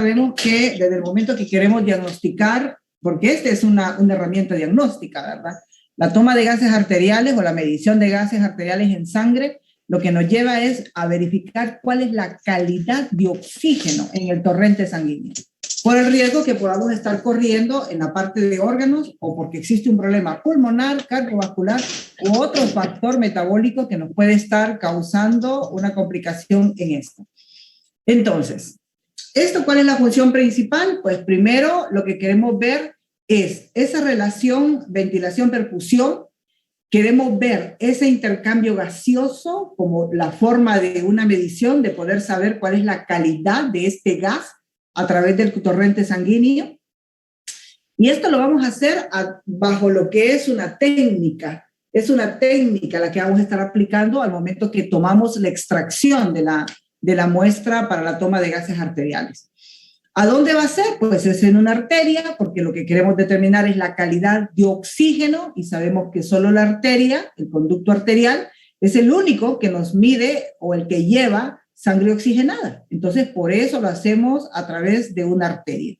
sabemos que desde el momento que queremos diagnosticar, porque esta es una herramienta diagnóstica, ¿verdad? La toma de gases arteriales o la medición de gases arteriales en sangre, lo que nos lleva es a verificar cuál es la calidad de oxígeno en el torrente sanguíneo, por el riesgo que podamos estar corriendo en la parte de órganos o porque existe un problema pulmonar, cardiovascular u otro factor metabólico que nos puede estar causando una complicación en esto. Entonces, ¿cuál es la función principal? Pues primero lo que queremos ver es esa relación ventilación-perfusión. Queremos ver ese intercambio gaseoso como la forma de una medición de poder saber cuál es la calidad de este gas a través del torrente sanguíneo. Y esto lo vamos a hacer bajo lo que es una técnica. Es una técnica la que vamos a estar aplicando al momento que tomamos la extracción de la muestra para la toma de gases arteriales. ¿A dónde va a ser? Pues es en una arteria, porque lo que queremos determinar es la calidad de oxígeno y sabemos que solo la arteria, el conducto arterial, es el único que nos mide o el que lleva sangre oxigenada. Entonces, por eso lo hacemos a través de una arteria.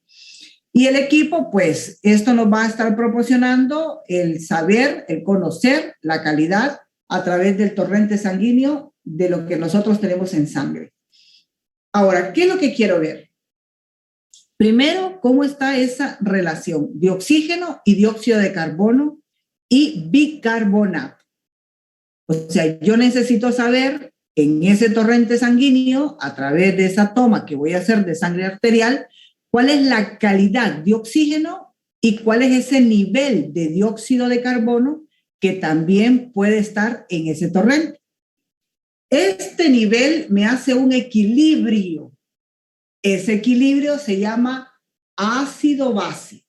Y el equipo, pues, esto nos va a estar proporcionando el saber, el conocer la calidad a través del torrente sanguíneo de lo que nosotros tenemos en sangre. Ahora, ¿qué es lo que quiero ver? Primero, ¿cómo está esa relación de oxígeno y dióxido de carbono y bicarbonato? O sea, yo necesito saber en ese torrente sanguíneo, a través de esa toma que voy a hacer de sangre arterial, cuál es la calidad de oxígeno y cuál es ese nivel de dióxido de carbono que también puede estar en ese torrente. Este nivel me hace un equilibrio. Ese equilibrio se llama ácido-base.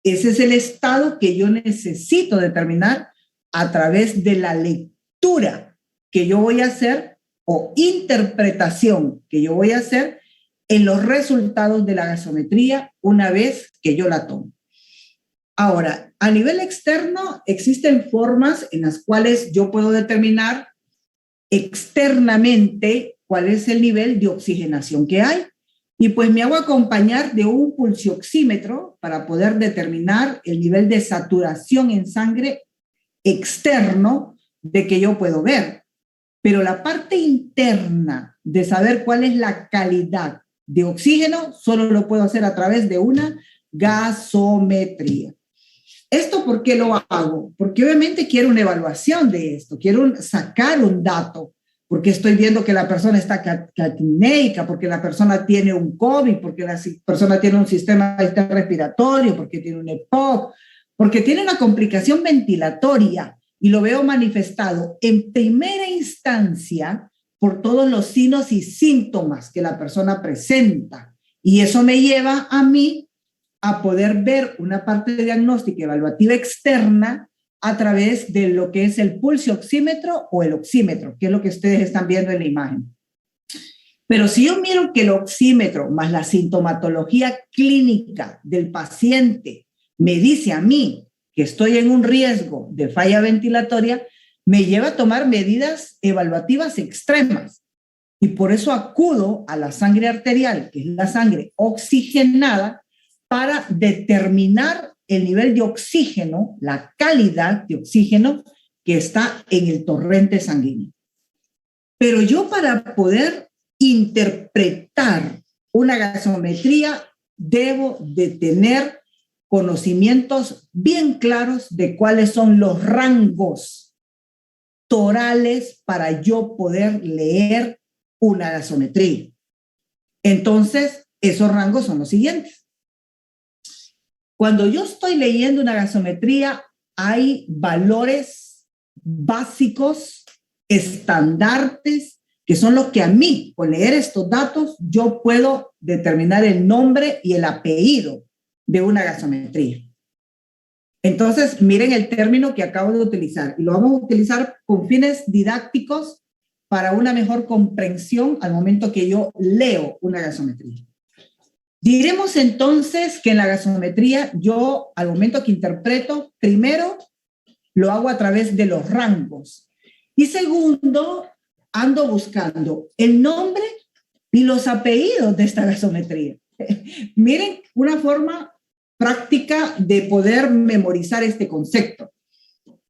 Ese es el estado que yo necesito determinar a través de la lectura que yo voy a hacer o interpretación que yo voy a hacer en los resultados de la gasometría una vez que yo la tomo. Ahora, a nivel externo, existen formas en las cuales yo puedo determinar externamente cuál es el nivel de oxigenación que hay. Y pues me hago acompañar de un pulsioxímetro para poder determinar el nivel de saturación en sangre externo de que yo puedo ver. Pero la parte interna de saber cuál es la calidad de oxígeno solo lo puedo hacer a través de una gasometría. ¿Esto por qué lo hago? Porque obviamente quiero una evaluación de esto, quiero sacar un dato. Porque estoy viendo que la persona está catineica, porque la persona tiene un COVID, porque la persona tiene un sistema respiratorio, porque tiene un EPOC, porque tiene una complicación ventilatoria y lo veo manifestado en primera instancia por todos los signos y síntomas que la persona presenta. Y eso me lleva a mí a poder ver una parte de diagnóstica evaluativa externa a través de lo que es el pulsioxímetro o el oxímetro, que es lo que ustedes están viendo en la imagen. Pero si yo miro que el oxímetro más la sintomatología clínica del paciente me dice a mí que estoy en un riesgo de falla ventilatoria, me lleva a tomar medidas evaluativas extremas. Y por eso acudo a la sangre arterial, que es la sangre oxigenada, para determinar el nivel de oxígeno, la calidad de oxígeno que está en el torrente sanguíneo. Pero yo para poder interpretar una gasometría debo de tener conocimientos bien claros de cuáles son los rangos torales para yo poder leer una gasometría. Entonces, esos rangos son los siguientes. Cuando yo estoy leyendo una gasometría, hay valores básicos, estandartes, que son los que a mí, con leer estos datos, yo puedo determinar el nombre y el apellido de una gasometría. Entonces, miren el término que acabo de utilizar, y lo vamos a utilizar con fines didácticos para una mejor comprensión al momento que yo leo una gasometría. Diremos entonces que en la gasometría yo, al momento que interpreto, primero lo hago a través de los rangos y segundo, ando buscando el nombre y los apellidos de esta gasometría. Miren una forma práctica de poder memorizar este concepto.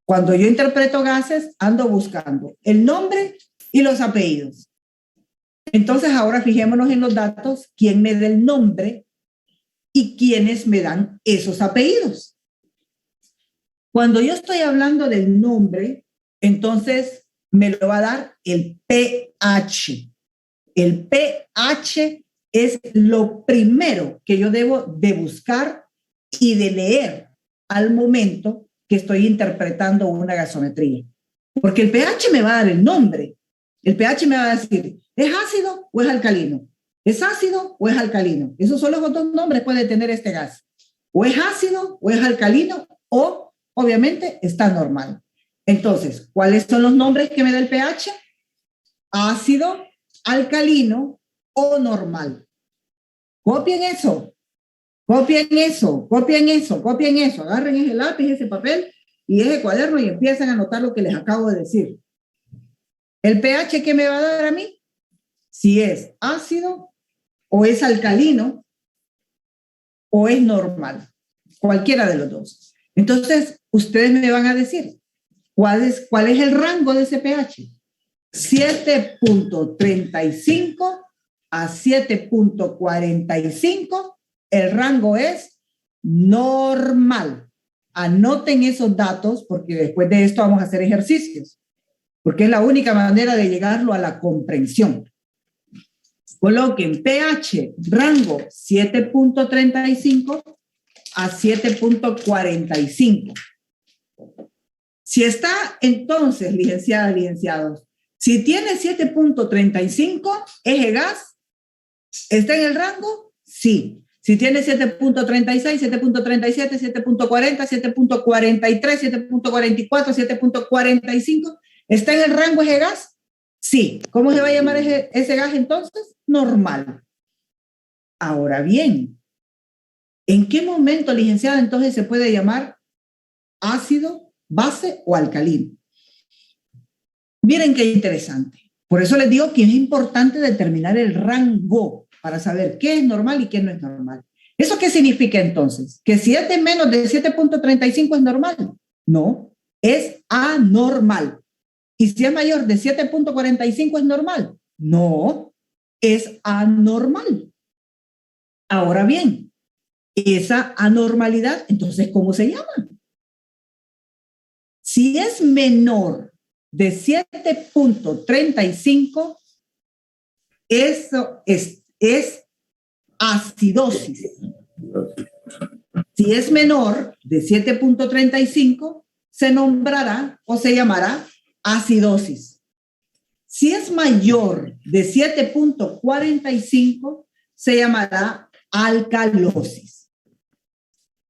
Cuando yo interpreto gases, ando buscando el nombre y los apellidos. Entonces, ahora fijémonos en los datos, quién me da el nombre y quiénes me dan esos apellidos. Cuando yo estoy hablando del nombre, entonces me lo va a dar el pH. El pH es lo primero que yo debo de buscar y de leer al momento que estoy interpretando una gasometría. Porque el pH me va a dar el nombre. El pH me va a decir, ¿es ácido o es alcalino? ¿Es ácido o es alcalino? Esos son los dos nombres que puede tener este gas. O es ácido o es alcalino o, obviamente, está normal. Entonces, ¿cuáles son los nombres que me da el pH? Ácido, alcalino o normal. Copien eso. Copien eso, copien eso, copien eso. Agarren ese lápiz, ese papel y ese cuaderno y empiezan a anotar lo que les acabo de decir. ¿El pH qué me va a dar a mí? Si es ácido o es alcalino o es normal. Cualquiera de los dos. Entonces, ustedes me van a decir, ¿cuál es el rango de ese pH? 7.35 a 7.45. El rango es normal. Anoten esos datos porque después de esto vamos a hacer ejercicios, porque es la única manera de llegarlo a la comprensión. Coloquen pH, rango 7.35 a 7.45. Si está entonces, licenciadas, licenciados, si tiene 7.35, ¿es gas? ¿Está en el rango? Sí. Si tiene 7.36, 7.37, 7.40, 7.43, 7.44, 7.45, ¿está en el rango ese gas? Sí. ¿Cómo se va a llamar ese gas entonces? Normal. Ahora bien, ¿en qué momento, licenciada, entonces se puede llamar ácido, base o alcalino? Miren qué interesante. Por eso les digo que es importante determinar el rango para saber qué es normal y qué no es normal. ¿Eso qué significa entonces? ¿Que si es de menos de 7.35 es normal? No, es anormal. ¿Y si es mayor de 7.45 es normal? No, es anormal. Ahora bien, esa anormalidad, entonces, ¿cómo se llama? Si es menor de 7.35, eso es acidosis. Si es menor de 7.35, se nombrará o se llamará acidosis. Si es mayor de 7.45, se llamará alcalosis.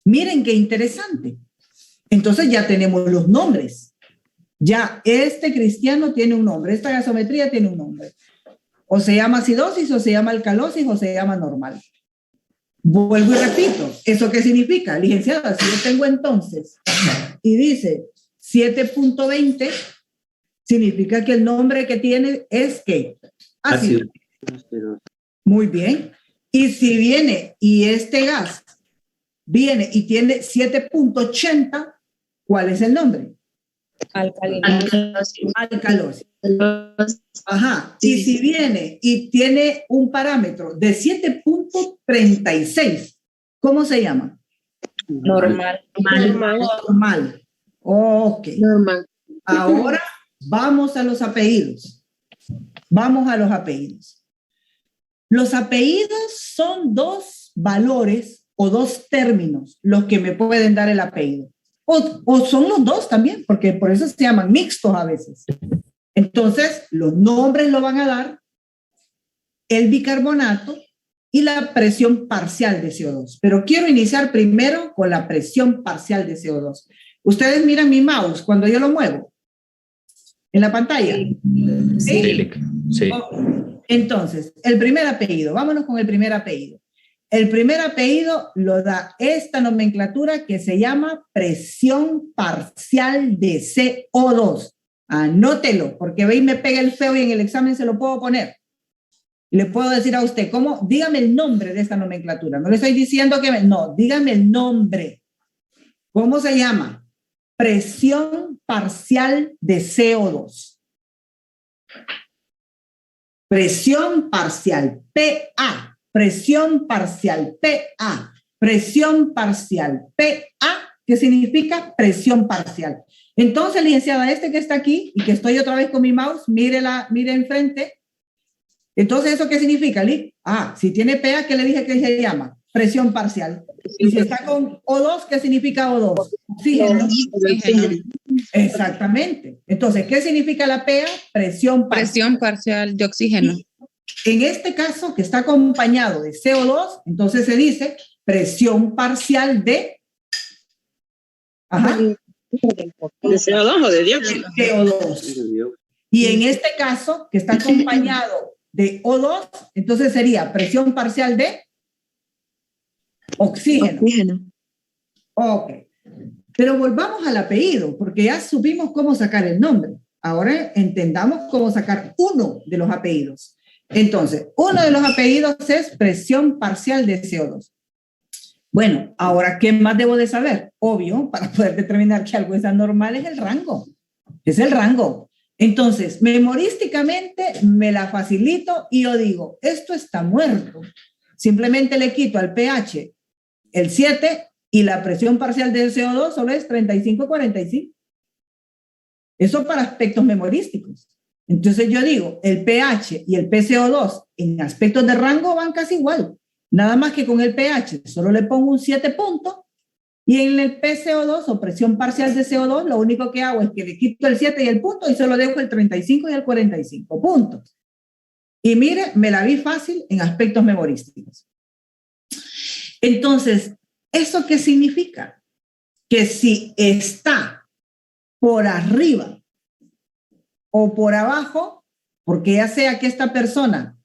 Miren qué interesante. Entonces ya tenemos los nombres. Ya este cristiano tiene un nombre, esta gasometría tiene un nombre. O se llama acidosis, o se llama alcalosis, o se llama normal. Vuelvo y repito, ¿eso qué significa? Licenciada, si yo tengo entonces y dice 7.20, significa que el nombre que tiene es ¿qué? Ácido. Muy bien. Y si viene y este gas viene y tiene 7.80, ¿cuál es el nombre? Alcalosis. Alcalosis. Ajá. Y si viene y tiene un parámetro de 7.36, ¿cómo se llama? Normal. Normal. Ok. Normal. Ahora vamos a los apellidos. Vamos a los apellidos. Los apellidos son dos valores o dos términos los que me pueden dar el apellido. O son los dos también, porque por eso se llaman mixtos a veces. Entonces, los nombres lo van a dar el bicarbonato y la presión parcial de CO2. Pero quiero iniciar primero con la presión parcial de CO2. Ustedes miran mi mouse cuando yo lo muevo en la pantalla. Sí. Sí. Entonces, el primer apellido. Vámonos con el primer apellido. El primer apellido lo da esta nomenclatura que se llama presión parcial de CO2. Anótelo, porque ve y me pega el feo y en el examen se lo puedo poner. Le puedo decir a usted, ¿cómo? Dígame el nombre de esta nomenclatura. No le estoy diciendo que... No, dígame el nombre. ¿Cómo se llama? Presión parcial de CO2. Presión parcial, PA. Presión parcial, PA. Presión parcial, PA, que significa presión parcial. Entonces, licenciada, este que está aquí y que estoy otra vez con mi mouse, mire enfrente. Entonces, ¿eso qué significa, Liz? Si tiene PA, ¿qué le dije que se llama? Presión parcial. Y si está con O2, ¿qué significa O2? Oxígeno. Exactamente. Entonces, ¿qué significa la PA? Presión parcial. Presión parcial de oxígeno. Y en este caso, que está acompañado de CO2, entonces se dice presión parcial de... ¿De CO2 o de dióxido? CO2. Y en este caso, que está acompañado de O2, entonces sería presión parcial de oxígeno. Ok. Pero volvamos al apellido, porque ya supimos cómo sacar el nombre. Ahora entendamos cómo sacar uno de los apellidos. Entonces, uno de los apellidos es presión parcial de CO2. Bueno, ahora, ¿qué más debo de saber? Obvio, para poder determinar que algo es anormal es el rango. Es el rango. Entonces, memorísticamente me la facilito y yo digo, esto está muerto. Simplemente le quito al pH el 7 y la presión parcial del CO2 solo es 35-45. Eso para aspectos memorísticos. Entonces yo digo, el pH y el PCO2 en aspectos de rango van casi igual. Nada más que con el pH solo le pongo un 7 puntos y en el PCO2 o presión parcial de CO2 lo único que hago es que le quito el 7 y el punto y solo dejo el 35 y el 45 puntos. Y mire, me la vi fácil en aspectos memorísticos. Entonces, ¿eso qué significa? Que si está por arriba o por abajo, porque ya sea que esta persona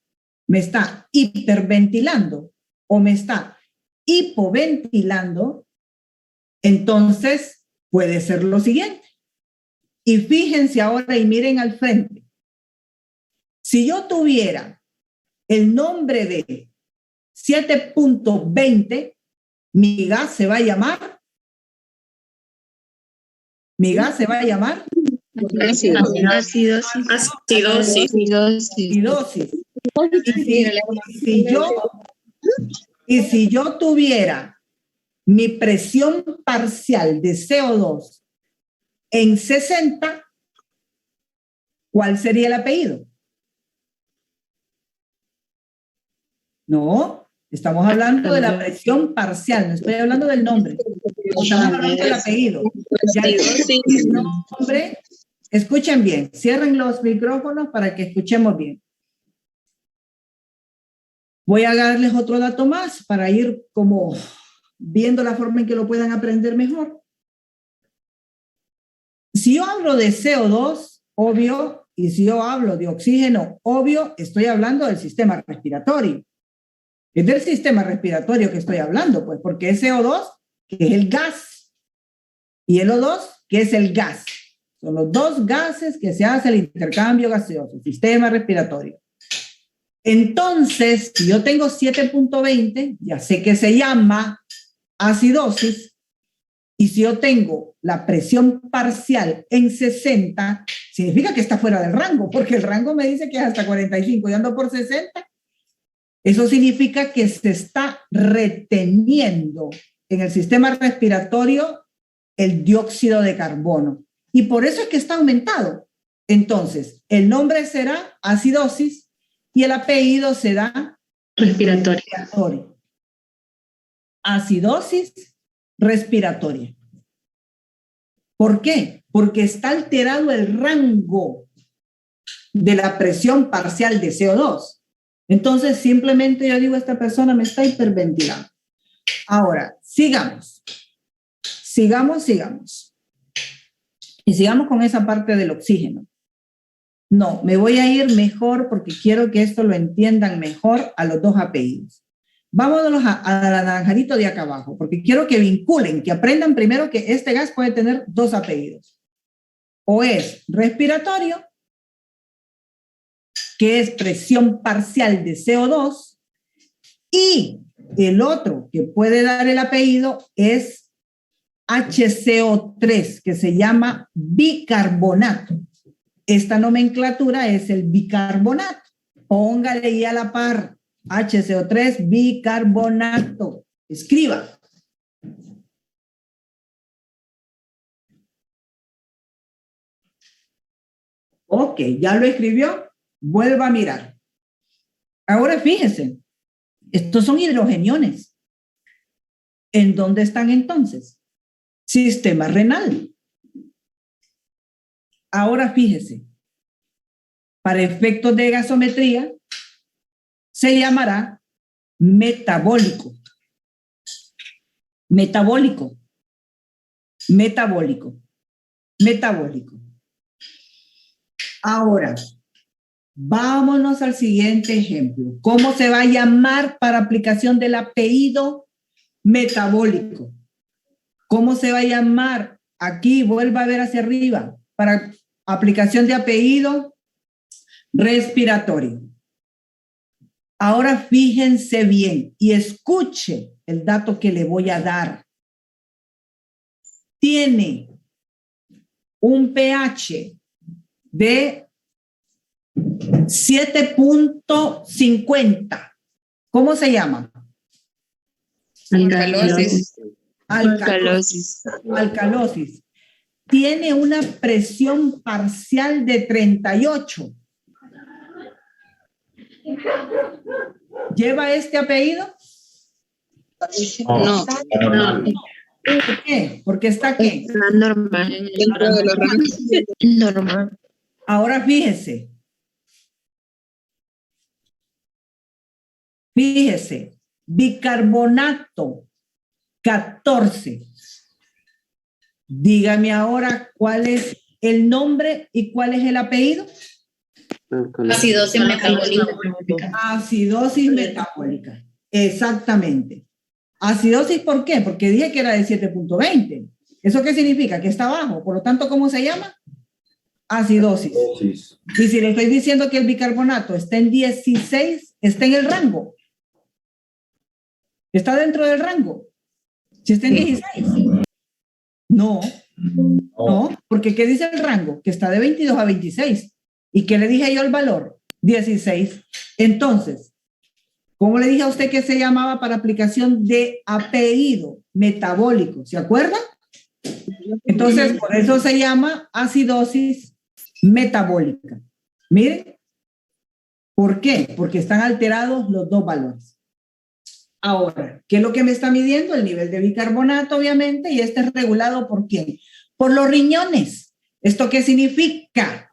me está hiperventilando o me está hipoventilando, entonces puede ser lo siguiente. Y fíjense ahora y miren al frente. Si yo tuviera el nombre de 7.20, mi gas se va a llamar. Acidosis. Y si yo tuviera mi presión parcial de CO2 en 60, ¿cuál sería el apellido? No, estamos hablando de la presión parcial, no estoy hablando del nombre. Estamos hablando del apellido. Ya el nombre, escuchen bien, cierren los micrófonos para que escuchemos bien. Voy a darles otro dato más para ir como viendo la forma en que lo puedan aprender mejor. Si yo hablo de CO2, obvio, y si yo hablo de oxígeno, obvio, estoy hablando del sistema respiratorio. Es del sistema respiratorio que estoy hablando, pues, porque es CO2, que es el gas, y el O2, que es el gas. Son los dos gases que se hace el intercambio gaseoso, sistema respiratorio. Entonces, si yo tengo 7.20, ya sé que se llama acidosis, y si yo tengo la presión parcial en 60, significa que está fuera del rango, porque el rango me dice que es hasta 45, y ando por 60. Eso significa que se está reteniendo en el sistema respiratorio el dióxido de carbono. Y por eso es que está aumentado. Entonces, el nombre será acidosis y el apellido será respiratoria. Acidosis respiratoria. ¿Por qué? Porque está alterado el rango de la presión parcial de CO2. Entonces, simplemente yo digo, esta persona me está hiperventilando. Ahora, sigamos. Y sigamos con esa parte del oxígeno. No, me voy a ir mejor porque quiero que esto lo entiendan mejor a los dos apellidos. Vámonos a la naranjarito de acá abajo, porque quiero que vinculen, que aprendan primero que este gas puede tener dos apellidos. O es respiratorio que es presión parcial de CO2, y el otro que puede dar el apellido es HCO3, que se llama bicarbonato. Esta nomenclatura es el bicarbonato. Póngale ahí a la par, HCO3, bicarbonato. Escriba. Ok, ya lo escribió. Vuelva a mirar. Ahora fíjese, estos son hidrogeniones. ¿En dónde están entonces? Sistema renal. Ahora fíjese, para efectos de gasometría, se llamará metabólico. Metabólico. Metabólico. Metabólico. Ahora, vámonos al siguiente ejemplo. ¿Cómo se va a llamar para aplicación del apellido metabólico? ¿Cómo se va a llamar? Aquí, vuelva a ver hacia arriba, para aplicación de apellido respiratorio. Ahora fíjense bien y escuche el dato que le voy a dar. Tiene un pH de 7.50. ¿Cómo se llama? Alcalosis. Alcalosis. Alcalosis. Tiene una presión parcial de 38. ¿Lleva este apellido? No. ¿Por qué? Porque está ¿qué? Normal. Dentro de los rangos. Normal. Ahora fíjese. Fíjese. Bicarbonato 14. Dígame ahora cuál es el nombre y cuál es el apellido. Acidosis metabólica. Acidosis metabólica. Exactamente. Acidosis, ¿por qué? Porque dije que era de 7.20. ¿Eso qué significa? Que está bajo. Por lo tanto, ¿cómo se llama? Acidosis. Y si le estoy diciendo que el bicarbonato está en 16, está en el rango. ¿Está dentro del rango? Si está en 16. No, porque ¿qué dice el rango? Que está de 22 a 26. ¿Y qué le dije yo el valor? 16. Entonces, ¿cómo le dije a usted que se llamaba para aplicación de apellido metabólico? ¿Se acuerda? Entonces, por eso se llama acidosis metabólica. Miren, ¿por qué? Porque están alterados los dos valores. Ahora, ¿qué es lo que me está midiendo? El nivel de bicarbonato, obviamente, y este es regulado ¿por quién? Por los riñones. ¿Esto qué significa?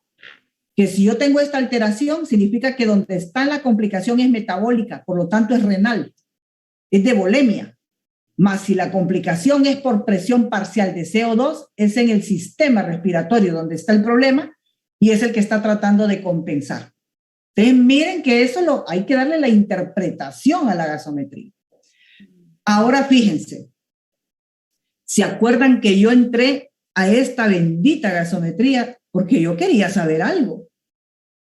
Que si yo tengo esta alteración, significa que donde está la complicación es metabólica, por lo tanto es renal, es de volemia. Más si la complicación es por presión parcial de CO2, es en el sistema respiratorio donde está el problema y es el que está tratando de compensar. Entonces miren que eso hay que darle la interpretación a la gasometría. Ahora fíjense, ¿se acuerdan que yo entré a esta bendita gasometría porque yo quería saber algo?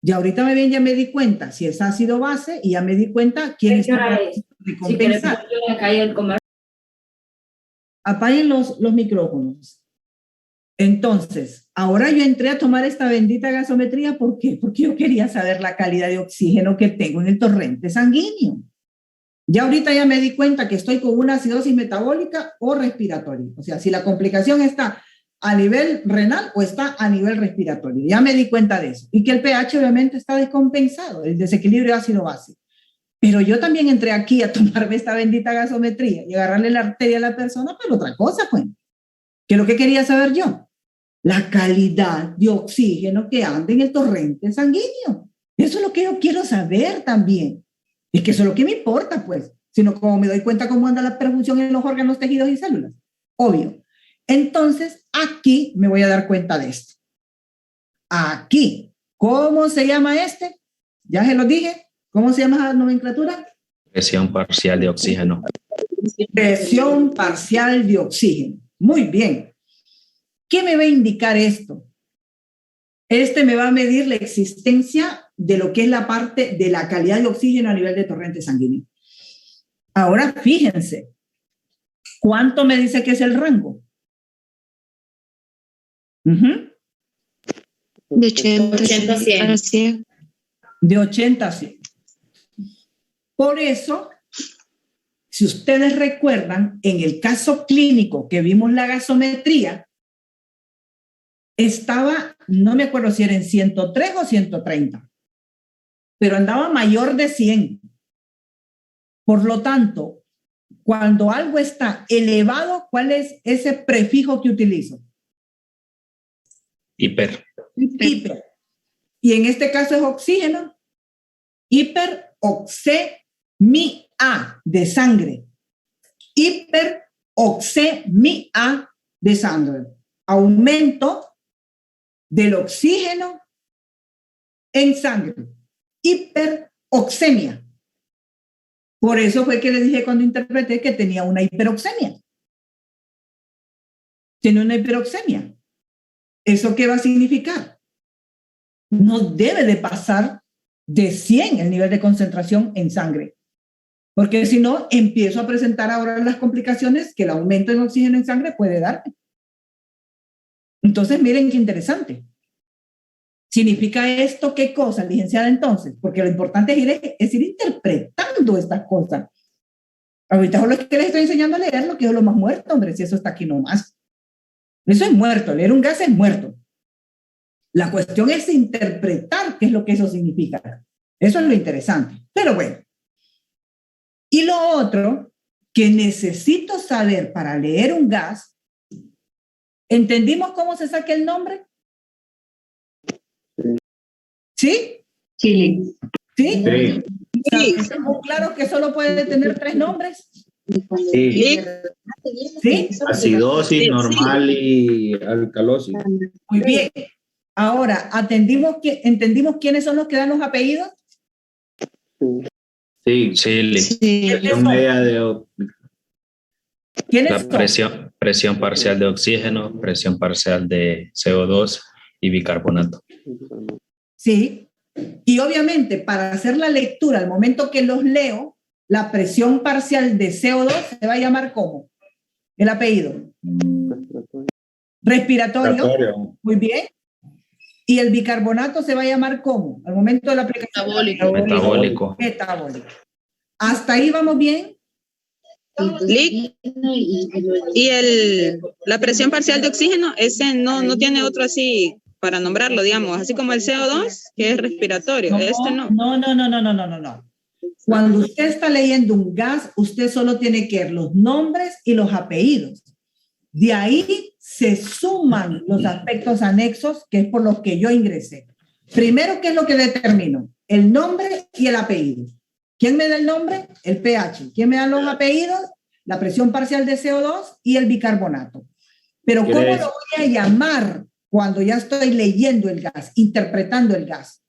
Y ahorita ya me di cuenta si es ácido base y ya me di cuenta quién está tratando de compensar. Apaguen los micrófonos. Entonces, ahora yo entré a tomar esta bendita gasometría, ¿por qué? Porque yo quería saber la calidad de oxígeno que tengo en el torrente sanguíneo. Ya ahorita ya me di cuenta que estoy con una acidosis metabólica o respiratoria. O sea, si la complicación está a nivel renal o está a nivel respiratorio. Ya me di cuenta de eso. Y que el pH obviamente está descompensado, el desequilibrio ácido-base. Pero yo también entré aquí a tomarme esta bendita gasometría y agarrarle la arteria a la persona, pero otra cosa, pues. ¿Qué es lo que quería saber yo? La calidad de oxígeno que anda en el torrente sanguíneo. Eso es lo que yo quiero saber también. Es que eso es lo que me importa, pues. Sino como me doy cuenta cómo anda la perfusión en los órganos, tejidos y células. Obvio. Entonces, aquí me voy a dar cuenta de esto. Aquí. ¿Cómo se llama este? Ya se lo dije. ¿Cómo se llama la nomenclatura? Presión parcial de oxígeno. Presión parcial de oxígeno. Muy bien. ¿Qué me va a indicar esto? Este me va a medir la existencia de lo que es la parte de la calidad de oxígeno a nivel de torrente sanguíneo. Ahora, fíjense, ¿cuánto me dice que es el rango? De 80 a 100. De 80 a 100. Por eso, si ustedes recuerdan, en el caso clínico que vimos la gasometría, estaba, no me acuerdo si era en 103 o 130, pero andaba mayor de 100. Por lo tanto, cuando algo está elevado, ¿cuál es ese prefijo que utilizo? Hiper. Hiper. Y en este caso es oxígeno. Hiperoxemia de sangre. Hiperoxemia de sangre. Aumento del oxígeno en sangre. Hiperoxemia. Por eso fue que les dije cuando interpreté que tenía una hiperoxemia. Tiene una hiperoxemia. ¿Eso qué va a significar? No debe de pasar de 100 el nivel de concentración en sangre. Porque si no, empiezo a presentar ahora las complicaciones que el aumento en oxígeno en sangre puede darme. Entonces, miren qué interesante. ¿Significa esto qué cosa, licenciada, entonces? Porque lo importante es ir interpretando estas cosas. Ahorita solo es que les estoy enseñando a leer lo que es lo más muerto, hombre, si eso está aquí nomás. Eso es muerto, leer un gas es muerto. La cuestión es interpretar qué es lo que eso significa. Eso es lo interesante. Pero bueno. Y lo otro que necesito saber para leer un gas, ¿entendimos cómo se saca el nombre? ¿Sí? Chile. ¿Sí? Sí. ¿Estamos claros que solo puede tener 3 nombres? Sí. ¿Sí? Acidosis, normal y alcalosis. Muy bien. Ahora, ¿entendimos quiénes son los que dan los apellidos? Sí. Chile. Presión media de ¿Quiénes La son? presión parcial de oxígeno, presión parcial de CO2 y bicarbonato. Sí. Y obviamente, para hacer la lectura, al momento que los leo, la presión parcial de CO2 se va a llamar ¿cómo? El apellido. Respiratorio. Muy bien. Y el bicarbonato se va a llamar ¿cómo? Al momento de la aplicación. Metabólico. Metabólico. ¿Hasta ahí vamos bien? Lic. Y la presión parcial de oxígeno, ese no tiene otro así para nombrarlo, digamos, así como el CO2, que es respiratorio. No. No. Cuando usted está leyendo un gas, usted solo tiene que ver los nombres y los apellidos. De ahí se suman los aspectos anexos, que es por los que yo ingresé. Primero, ¿qué es lo que determino? El nombre y el apellido. ¿Quién me da el nombre? El pH. ¿Quién me da los apellidos? La presión parcial de CO2 y el bicarbonato. Pero ¿cómo lo voy a llamar cuando ya estoy leyendo el gas, interpretando el gas?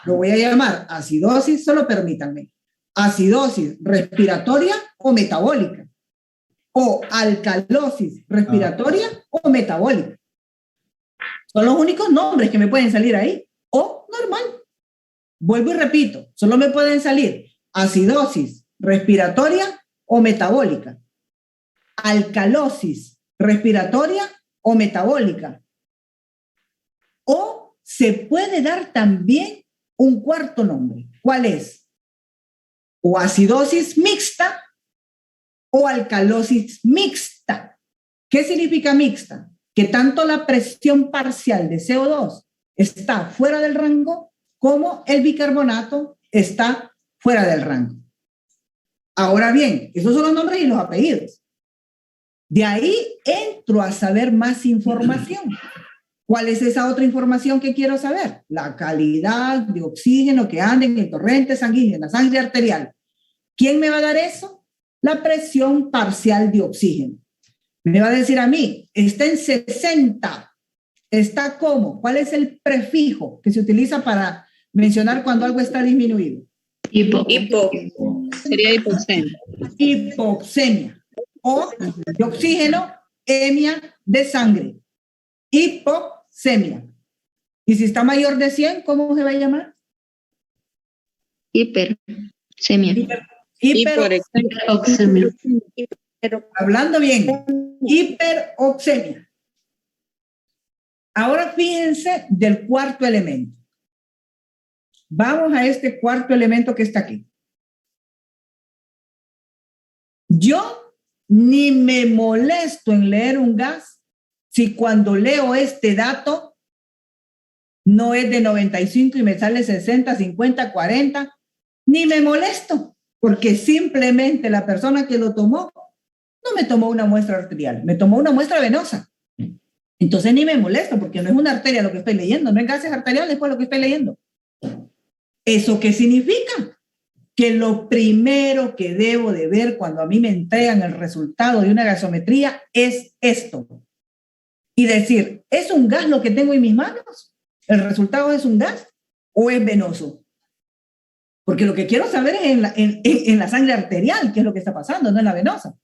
Lo voy a llamar acidosis, solo permítanme. Acidosis respiratoria o metabólica. O alcalosis respiratoria o metabólica. Son los únicos nombres que me pueden salir ahí. O normal. Vuelvo y repito, solo me pueden salir acidosis respiratoria o metabólica. Alcalosis respiratoria o metabólica. O se puede dar también un cuarto nombre. ¿Cuál es? O acidosis mixta o alcalosis mixta. ¿Qué significa mixta? Que tanto la presión parcial de CO2 está fuera del rango como el bicarbonato está fuera del rango. Ahora bien, esos son los nombres y los apellidos. De ahí entro a saber más información. ¿Cuál es esa otra información que quiero saber? La calidad de oxígeno que anda en el torrente sanguíneo, en la sangre arterial. ¿Quién me va a dar eso? La presión parcial de oxígeno. Me va a decir a mí, está en 60. ¿Está cómo? ¿Cuál es el prefijo que se utiliza para mencionar cuando algo está disminuido? Hipo. Sería hipoxemia. Hipoxemia. O de oxígeno, hemia de sangre. Hipoxemia. Y si está mayor de 100, ¿cómo se va a llamar? Hipersemia. Hiperoxemia. Hablando bien, hiperoxemia. Ahora fíjense del cuarto elemento. Vamos a este cuarto elemento que está aquí. Yo ni me molesto en leer un gas si cuando leo este dato no es de 95 y me sale 60, 50, 40, ni me molesto, porque simplemente la persona que lo tomó no me tomó una muestra arterial, me tomó una muestra venosa. Entonces ni me molesto, porque no es una arteria lo que estoy leyendo, no es gases arteriales, pues lo que estoy leyendo. ¿Eso qué significa? Que lo primero que debo de ver cuando a mí me entregan el resultado de una gasometría es esto. Y decir, ¿es un gas lo que tengo en mis manos? ¿El resultado es un gas o es venoso? Porque lo que quiero saber es en la sangre arterial, qué es lo que está pasando, no en la venosa.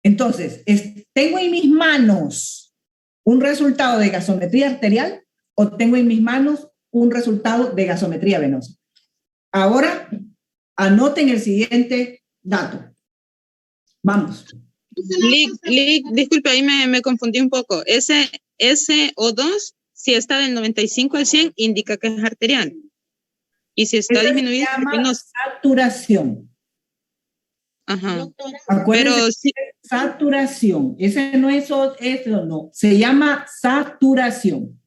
Entonces, ¿tengo en mis manos un resultado de gasometría arterial o tengo en mis manos un resultado de gasometría venosa? Ahora, anoten el siguiente dato. Vamos. Disculpe, ahí me confundí un poco. Ese SO2, si está del 95 al 100, indica que es arterial. Y si está disminuido, se llama saturación. Ajá. Acuérdense, pero sí, saturación. Ese no es eso, no. Se llama saturación.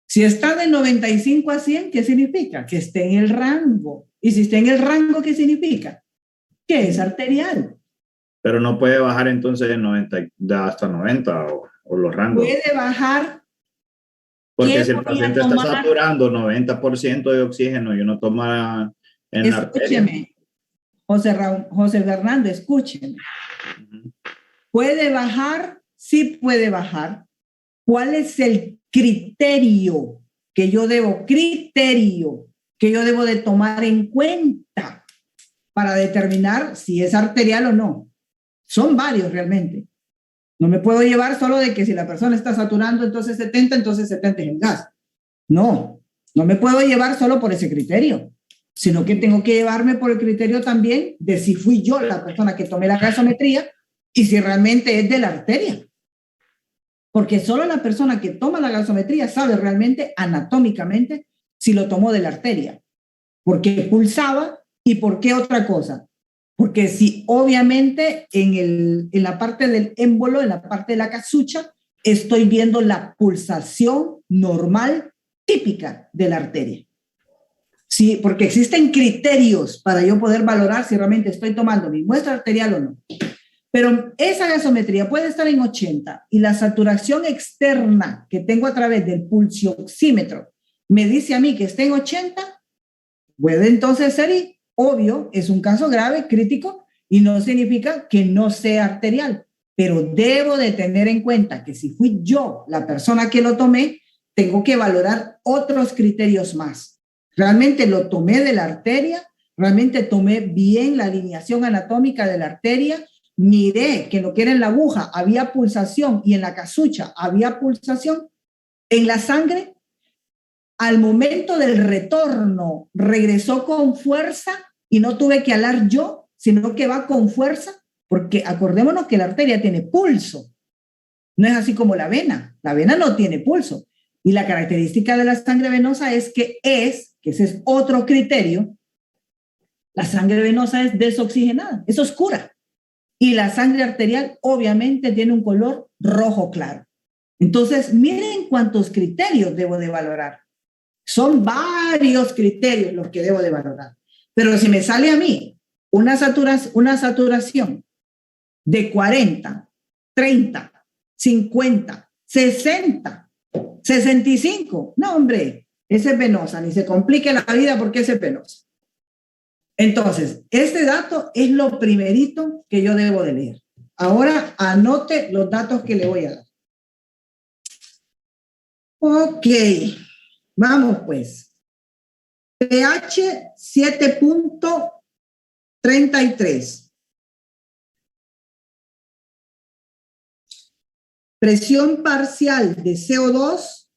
Si está de 95 a 100, ¿qué significa? Que esté en el rango. Y si está en el rango, ¿qué significa? Que es arterial. Pero no puede bajar entonces de 90 hasta 90 o los rangos. Puede bajar. Porque si el paciente está saturando 90% de oxígeno y uno toma en la arteria. Escúcheme, José Fernando, escúcheme. ¿Puede bajar? Sí puede bajar. ¿Cuál es el criterio que yo debo de tomar en cuenta para determinar si es arterial o no? Son varios realmente. No me puedo llevar solo de que si la persona está saturando entonces 70 es el gas. No me puedo llevar solo por ese criterio, sino que tengo que llevarme por el criterio también de si fui yo la persona que tomé la gasometría y si realmente es de la arteria. Porque solo la persona que toma la gasometría sabe realmente anatómicamente si lo tomó de la arteria. ¿Por qué pulsaba y por qué otra cosa? Porque si obviamente en la parte del émbolo, en la parte de la casucha, estoy viendo la pulsación normal típica de la arteria. Sí, porque existen criterios para yo poder valorar si realmente estoy tomando mi muestra arterial o no. Pero esa gasometría puede estar en 80 y la saturación externa que tengo a través del pulsioxímetro me dice a mí que está en 80, puede entonces ser obvio, es un caso grave, crítico, y no significa que no sea arterial, pero debo de tener en cuenta que si fui yo la persona que lo tomé, tengo que valorar otros criterios más. ¿Realmente lo tomé de la arteria? ¿Realmente tomé bien la alineación anatómica de la arteria? Miré que en lo que era en la aguja había pulsación y en la casucha había pulsación. En la sangre, al momento del retorno, regresó con fuerza y no tuve que alar yo, sino que va con fuerza, porque acordémonos que la arteria tiene pulso. No es así como la vena no tiene pulso. Y la característica de la sangre venosa es que ese es otro criterio, la sangre venosa es desoxigenada, es oscura. Y la sangre arterial obviamente tiene un color rojo claro. Entonces, miren cuántos criterios debo de valorar. Son varios criterios los que debo de valorar. Pero si me sale a mí una saturación de 40, 30, 50, 60, 65, no hombre, esa es venosa, ni se complique la vida porque esa es venosa. Entonces, este dato es lo primerito que yo debo de leer. Ahora anote los datos que le voy a dar. Ok, vamos pues. pH 7.33. Presión parcial de CO2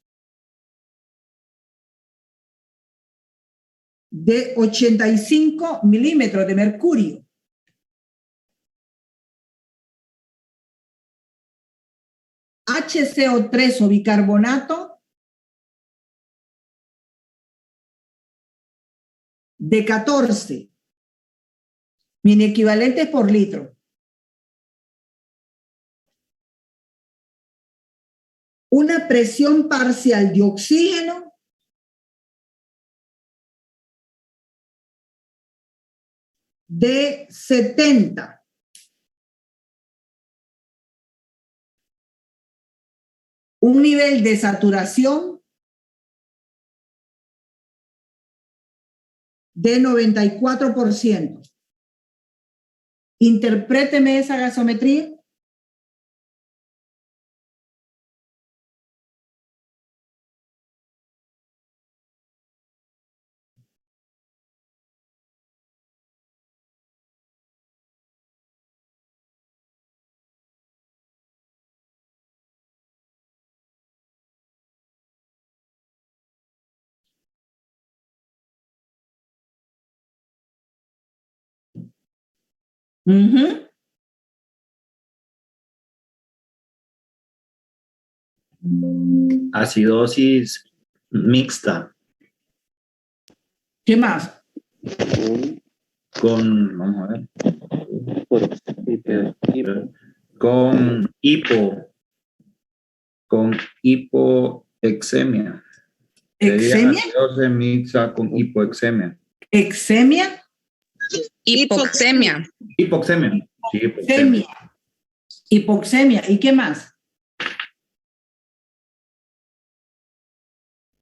de 85 milímetros de mercurio. HCO3 o bicarbonato de 14 mini equivalentes por litro. Una presión parcial de oxígeno de 70. Un nivel de saturación de 94%. Interpréteme esa gasometría. Acidosis mixta. ¿Qué más? Vamos a ver. Con hipoexemia. ¿Exemia? Acidosis mixta con hipoexemia. ¿Exemia? Hipoxemia. Hipoxemia. Sí, Hipoxemia. Hipoxemia. ¿Y qué más?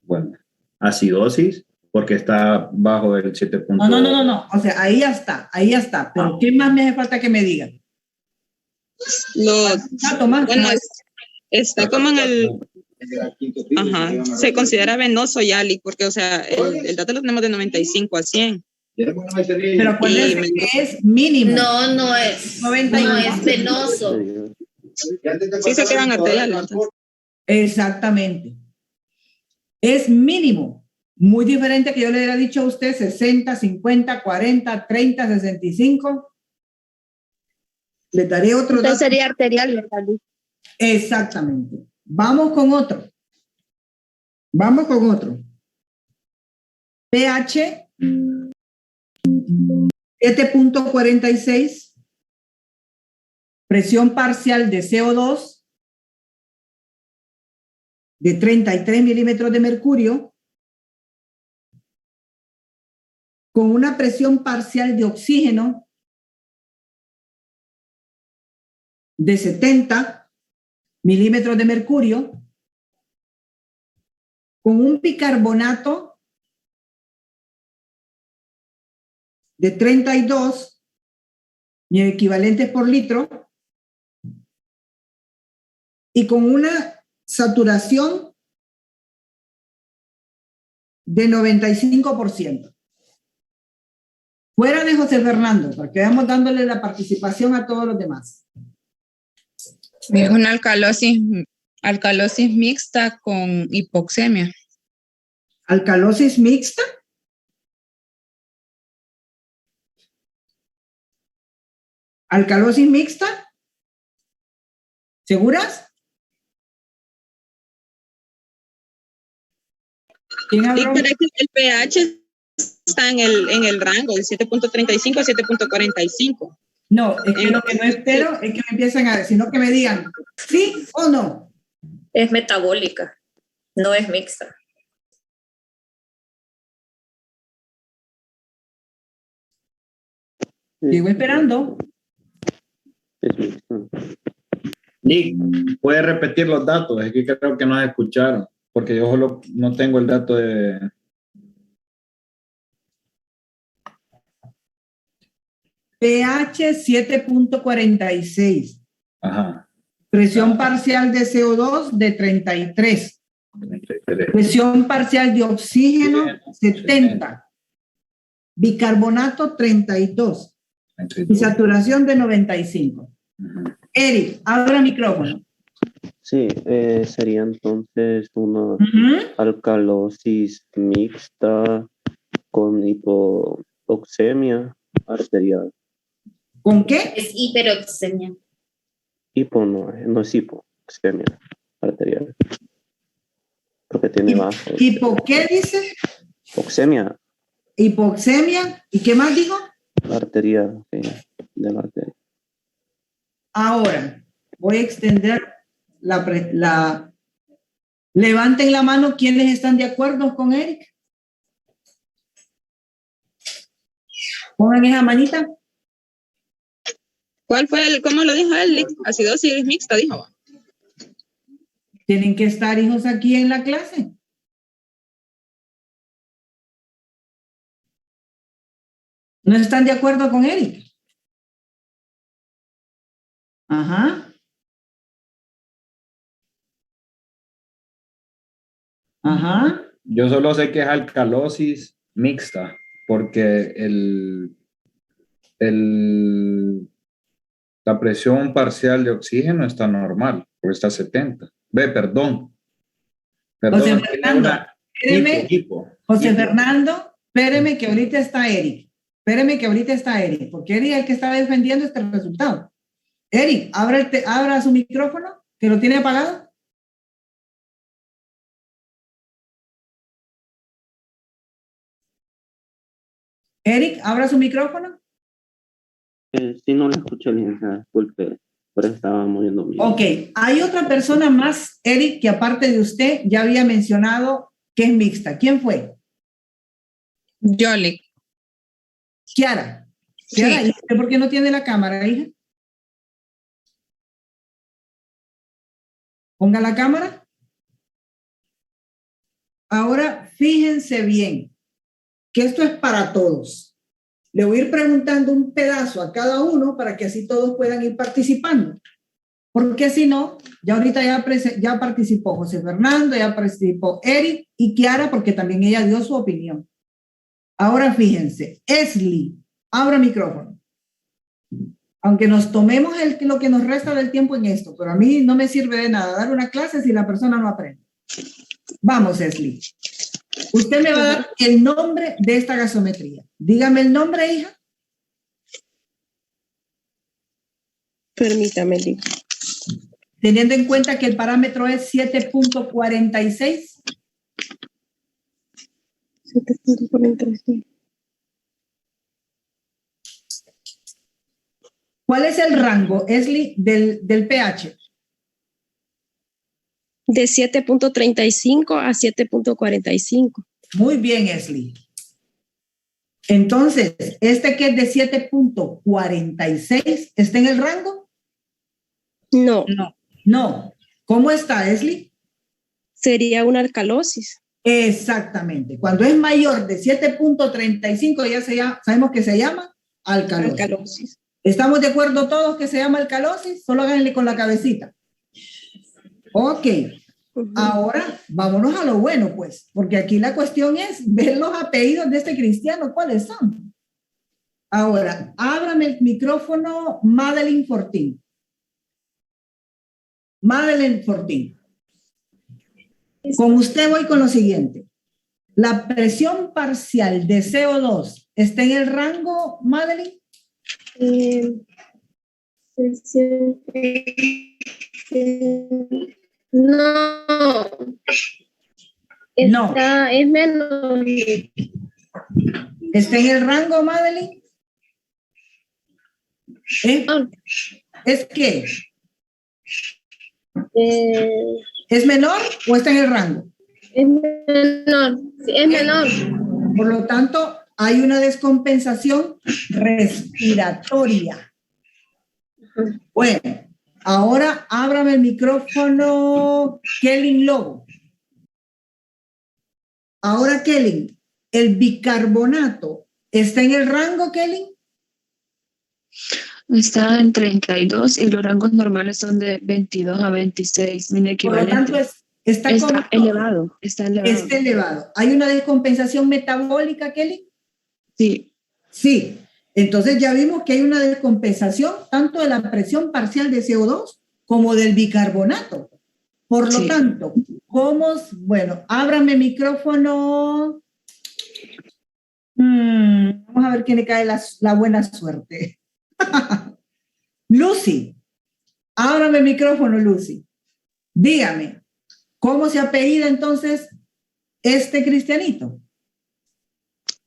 Bueno, acidosis, porque está bajo el 7. No. O sea, ahí ya está. Pero ¿qué más me hace falta que me digan? Bueno, está como en el... Ajá, se considera venoso Yali, porque, o sea, el dato lo tenemos de 95 a 100. Pero acuérdense que es mínimo. No es. 91. No es venoso. Sí se quedan arteriales. Exactamente. Es mínimo. Muy diferente que yo le hubiera dicho a usted 60, 50, 40, 30, 65. Le daré otro dato. Entonces sería arterial, ¿verdad? Exactamente. Vamos con otro. pH 7.46. Presión parcial de CO2 de 33 milímetros de mercurio con una presión parcial de oxígeno de 70 milímetros de mercurio con un bicarbonato de 32 equivalentes por litro y con una saturación de 95%. Fuera de José Fernando, para que vayamos dándole la participación a todos los demás. Es una alcalosis mixta con hipoxemia. ¿Alcalosis mixta? ¿Alcalosis mixta? ¿Seguras? Sí, pero el pH está en el rango de 7.35 a 7.45. No, es que lo que no espero es que me empiecen a decir, sino que me digan sí o no. Es metabólica, no es mixta. Sigo esperando. Nick, ¿puede repetir los datos? Es que creo que no escucharon, porque yo solo no tengo el dato de... pH 7.46. Ajá. Presión parcial de CO2 de 33. Presión parcial de oxígeno 70. Bicarbonato 32. Y saturación de 95. Eric, abra micrófono. Sí, sería entonces una alcalosis mixta con hipoxemia arterial. ¿Con qué? Es hiperoxemia. Hipo no es hipoxemia arterial. Porque tiene bajo. ¿Hipo qué dice? Hipoxemia Hipoxemia. ¿Y qué más dijo? arterial, sí, de la arteria. Ahora, voy a extender levanten la mano quienes están de acuerdo con Eric. Pongan esa manita. ¿Cuál fue cómo lo dijo él? Acidosis mixta, dijo. Tienen que estar hijos aquí en la clase. ¿No están de acuerdo con Eric? Ajá. Ajá. Yo solo sé que es alcalosis mixta, porque la presión parcial de oxígeno está normal, porque está 70. Perdón. José Fernando, espéreme. José Hipo. Fernando, espéreme que ahorita está Eric. Espéreme que ahorita está Eric, porque Eric es el que estaba defendiendo este resultado. Eric, abra su micrófono, que lo tiene apagado. Eric, abra su micrófono. Sí, no la escuché, licenciada, disculpe, pero estaba moviendo mi. Ok, hay otra persona más, Eric, que aparte de usted ya había mencionado que es mixta. ¿Quién fue? Yoli. Kiara. Kiara, Sí. ¿y usted por qué no tiene la cámara, hija? Ponga la cámara. Ahora, fíjense bien, que esto es para todos. Le voy a ir preguntando un pedazo a cada uno para que así todos puedan ir participando. Porque si no, ya ahorita ya participó José Fernando, ya participó Eric y Kiara, porque también ella dio su opinión. Ahora fíjense, Esli, abra micrófono. Aunque nos tomemos lo que nos resta del tiempo en esto, pero a mí no me sirve de nada dar una clase si la persona no aprende. Vamos, Esli. Usted me va a dar el nombre de esta gasometría. Dígame el nombre, hija. Permítame, Lick. Teniendo en cuenta que el parámetro es 7.46. 7.46. ¿Cuál es el rango, Esli, del pH? De 7.35 a 7.45. Muy bien, Esli. Entonces, este que es de 7.46, ¿está en el rango? No, No. ¿Cómo está, Esli? sería una alcalosis. Exactamente. Cuando es mayor de 7.35, sabemos que se llama alcalosis. Alcalosis. ¿Estamos de acuerdo todos que se llama alcalosis? Solo háganle con la cabecita. Ok. Ahora, vámonos a lo bueno, pues, porque aquí la cuestión es ver los apellidos de este cristiano, ¿cuáles son? Ahora, ábrame el micrófono, Madeline Fortín. Madeline Fortín. Con usted voy con lo siguiente. La presión parcial de CO2 está en el rango, Madeline. No. No. Es menos. ¿Está en el rango, Madeline? ¿Es qué? ¿Es menor o está en el rango? Es menor. Sí, es menor. Por lo tanto, hay una descompensación respiratoria. Bueno, ahora ábrame el micrófono, Kelly Lobo. Ahora, Kelly, ¿el bicarbonato está en el rango, Kelly? Está en 32 y los rangos normales son de 22 a 26, min equivalente. Por lo tanto, está elevado. Está elevado. ¿Hay una descompensación metabólica, Kelly? Sí. Sí. Entonces ya vimos que hay una descompensación tanto de la presión parcial de CO2 como del bicarbonato. Por lo tanto, ábrame micrófono, Vamos a ver quién le cae la buena suerte. Lucy, ábrame el micrófono, Lucy. Dígame, ¿cómo se apellida entonces este cristianito?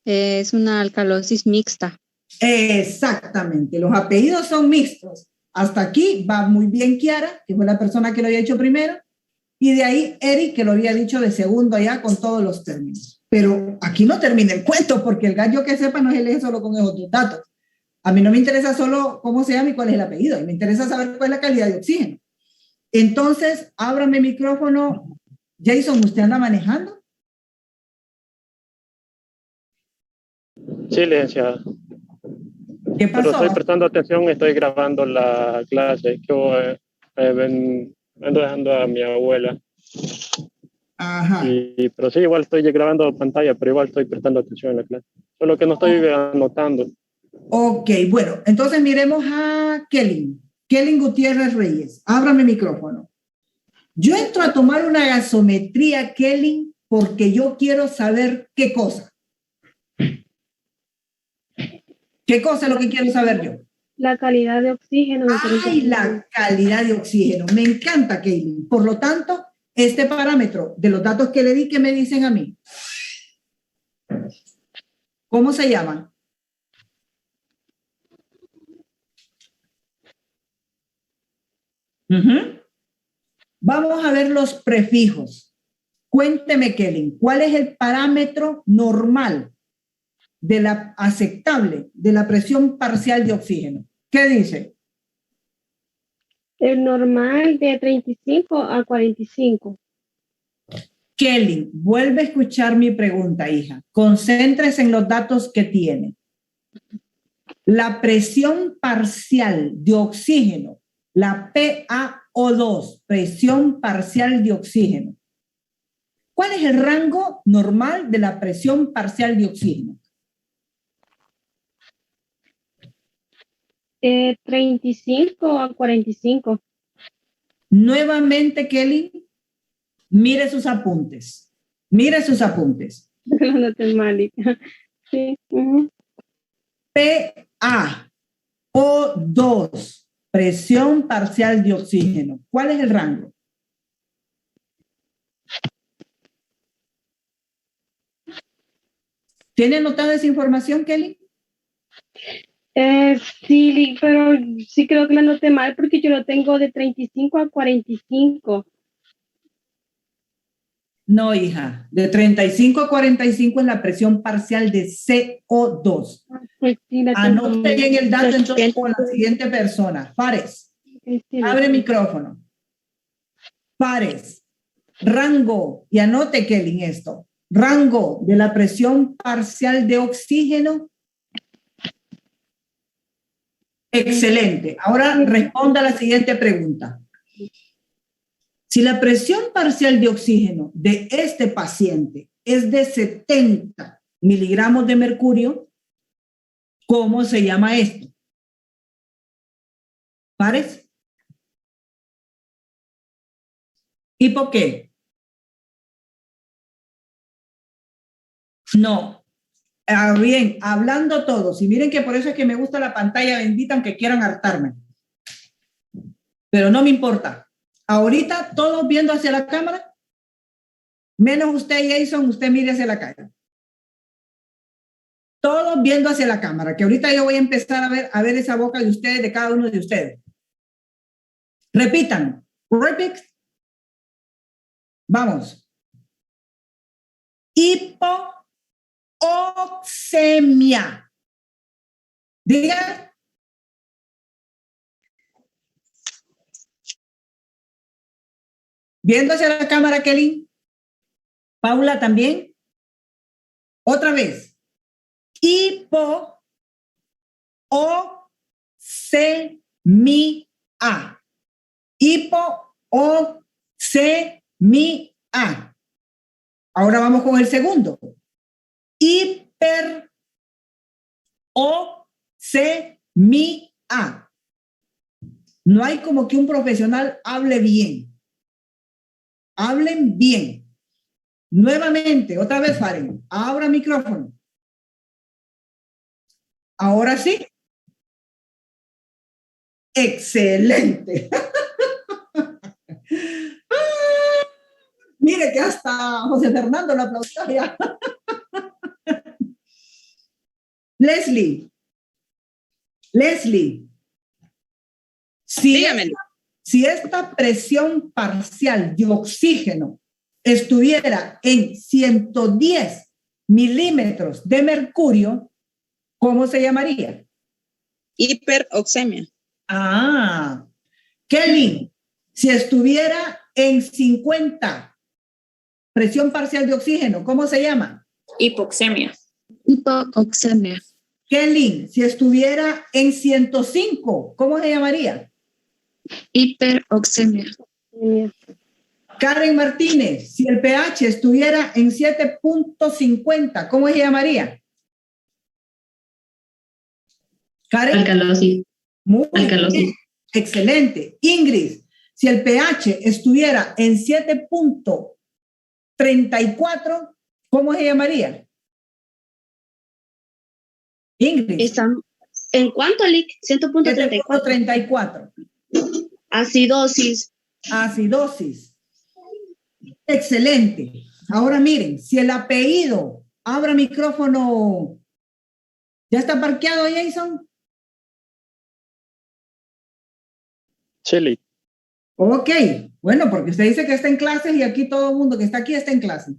Es una alcalosis mixta. Exactamente, los apellidos son mixtos. Hasta aquí va muy bien Kiara, que fue la persona que lo había hecho primero, y de ahí Eric, que lo había dicho de segundo allá con todos los términos. Pero aquí no termina el cuento, porque el gallo que sepa no se lee solo con esos dos datos. A mí no me interesa solo cómo se llama y cuál es el apellido, y me interesa saber cuál es la calidad de oxígeno. Entonces, ábrame el micrófono. Jason, ¿usted anda manejando? Sí, licenciada. ¿Qué pasó? Pero estoy prestando atención, estoy grabando la clase. Es que ando dejando a mi abuela. Ajá. Pero sí, igual estoy grabando pantalla, pero igual estoy prestando atención en la clase. Solo que no estoy anotando. Ok, bueno, entonces miremos a Kelly Gutiérrez Reyes. Ábrame el micrófono. Yo entro a tomar una gasometría, Kelly, porque yo quiero saber qué cosa. ¿Qué cosa es lo que quiero saber yo? La calidad de oxígeno. ¡Ay, la calidad de oxígeno! Me encanta, Kelly. Por lo tanto, este parámetro de los datos que le di, ¿qué me dicen a mí? ¿Cómo se llama? Vamos a ver los prefijos. Cuénteme, Kelly, ¿cuál es el parámetro normal de la aceptable de la presión parcial de oxígeno? ¿Qué dice? El normal de 35 a 45. Kelly, vuelve a escuchar mi pregunta, hija. Concéntrese en los datos que tiene. La presión parcial de oxígeno, la PaO2, presión parcial de oxígeno. ¿Cuál es el rango normal de la presión parcial de oxígeno? 35 a 45. Nuevamente, Kelly, mire sus apuntes. Mire sus apuntes. Lo noté mal. Sí. PaO2, presión parcial de oxígeno. ¿Cuál es el rango? ¿Tiene anotada esa información, Kelly? Sí, pero sí creo que la noté mal porque yo lo tengo de 35 a 45. No, hija. De 35 a 45 es la presión parcial de CO2. Pues sí, anote bien el dato entonces con la siguiente persona. Fares. Abre micrófono. Fares. Rango. Y anote, Kelly, esto. Rango de la presión parcial de oxígeno. Excelente. Ahora responda a la siguiente pregunta. Si la presión parcial de oxígeno de este paciente es de 70 miligramos de mercurio, ¿cómo se llama esto? ¿Pares? ¿Y por qué? No. Bien, hablando todos, y miren que por eso es que me gusta la pantalla bendita, aunque quieran hartarme. Pero no me importa. Ahorita todos viendo hacia la cámara, menos usted, Jason, usted mire hacia la calle. Todos viendo hacia la cámara, que ahorita yo voy a empezar a ver esa boca de ustedes, de cada uno de ustedes. Repitan. Repeat. Vamos. Hipoxemia. Diga. Viendo hacia la cámara, Kelly. Paula también. Otra vez. Hipoxemia. Hipoxemia. Ahora vamos con el segundo. Hiperoxemia. No hay como que un profesional hable bien. Hablen bien. Nuevamente, otra vez, Faren. Abra micrófono. Ahora sí. Excelente. Mire que hasta José Fernando lo aplaudió ya. Leslie, si esta presión parcial de oxígeno estuviera en 110 milímetros de mercurio, ¿cómo se llamaría? Hiperoxemia. Ah, Kelly, si estuviera en 50 presión parcial de oxígeno, ¿cómo se llama? Hipoxemia. Hipoxemia. Kelly, si estuviera en 105, ¿cómo se llamaría? Hiperoxemia. Karen Martínez, si el pH estuviera en 7.50, ¿cómo se llamaría? Karen. Alcalosis. Muy Alcalosis. bien. Excelente. Ingrid, si el pH estuviera en 7.34, ¿cómo se llamaría? Ingrid. ¿En cuánto, Lick? 7.34. Acidosis. Acidosis. Excelente. Ahora miren, si el apellido, abra micrófono. ¿Ya está parqueado, Jason? Chile. Ok, bueno, porque usted dice que está en clases y aquí todo el mundo que está aquí está en clase.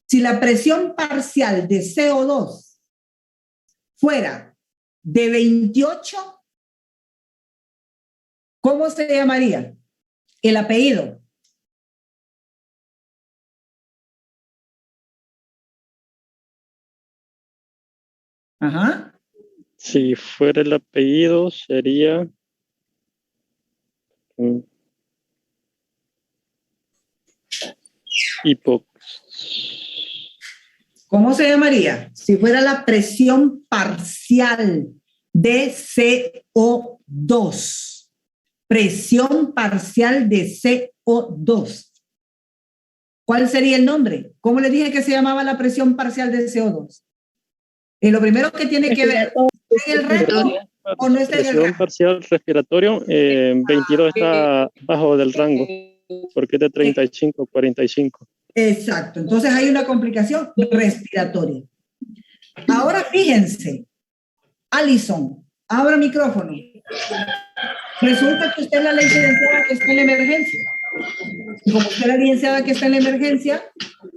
Si la presión parcial de CO2 fuera de 28, ¿cómo se llamaría? El apellido. Ajá. Si fuera el apellido, sería... ¿Cómo se llamaría? Si fuera la presión parcial de CO2. Presión parcial de CO2. ¿Cuál sería el nombre? ¿Cómo le dije que se llamaba la presión parcial de CO2? Y lo primero que tiene que ver, ¿está en el rango o no está en el Presión rango? parcial respiratorio, 22 está bajo del rango, porque es de 35 a 45. Exacto, entonces hay una complicación respiratoria. Ahora fíjense, Alison, abra micrófono. Resulta que usted es la licenciada que está en la emergencia. Y como usted es la licenciada que está en la emergencia,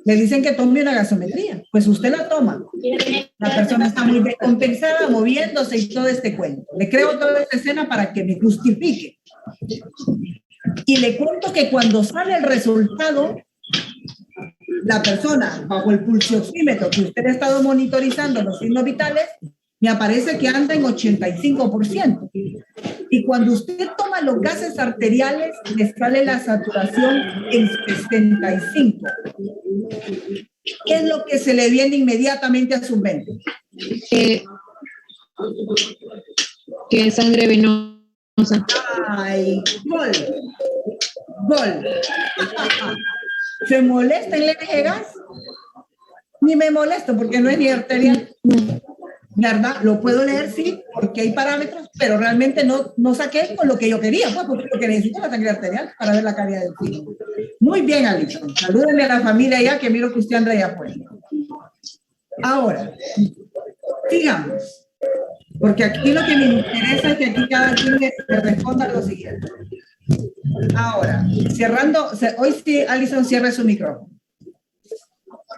le dicen que tome una gasometría. Pues usted la toma. La persona está muy descompensada, moviéndose y todo este cuento. Le creo toda esta escena para que me justifique. Y le cuento que cuando sale el resultado, la persona bajo el pulsioxímetro que usted ha estado monitorizando los signos vitales, me aparece que anda en 85%. Y cuando usted toma los gases arteriales, le sale la saturación en 65. ¿Qué es lo que se le viene inmediatamente a su mente? Que es sangre venosa. Ay, gol. Gol. ¿Se molesta el LG gas? Ni me molesto porque no es ni arterial. ¿Verdad? Lo puedo leer, sí, porque hay parámetros, pero realmente no saqué con lo que yo quería, pues, porque lo que necesito es la sangre arterial para ver la calidad del fluido. Muy bien, Alison. Salúdenme a la familia ya, que miro que usted anda allá afuera. Ahora, sigamos. Porque aquí lo que me interesa es que aquí cada quien me responda lo siguiente. Ahora, cerrando, hoy sí, Alison, cierre su micrófono.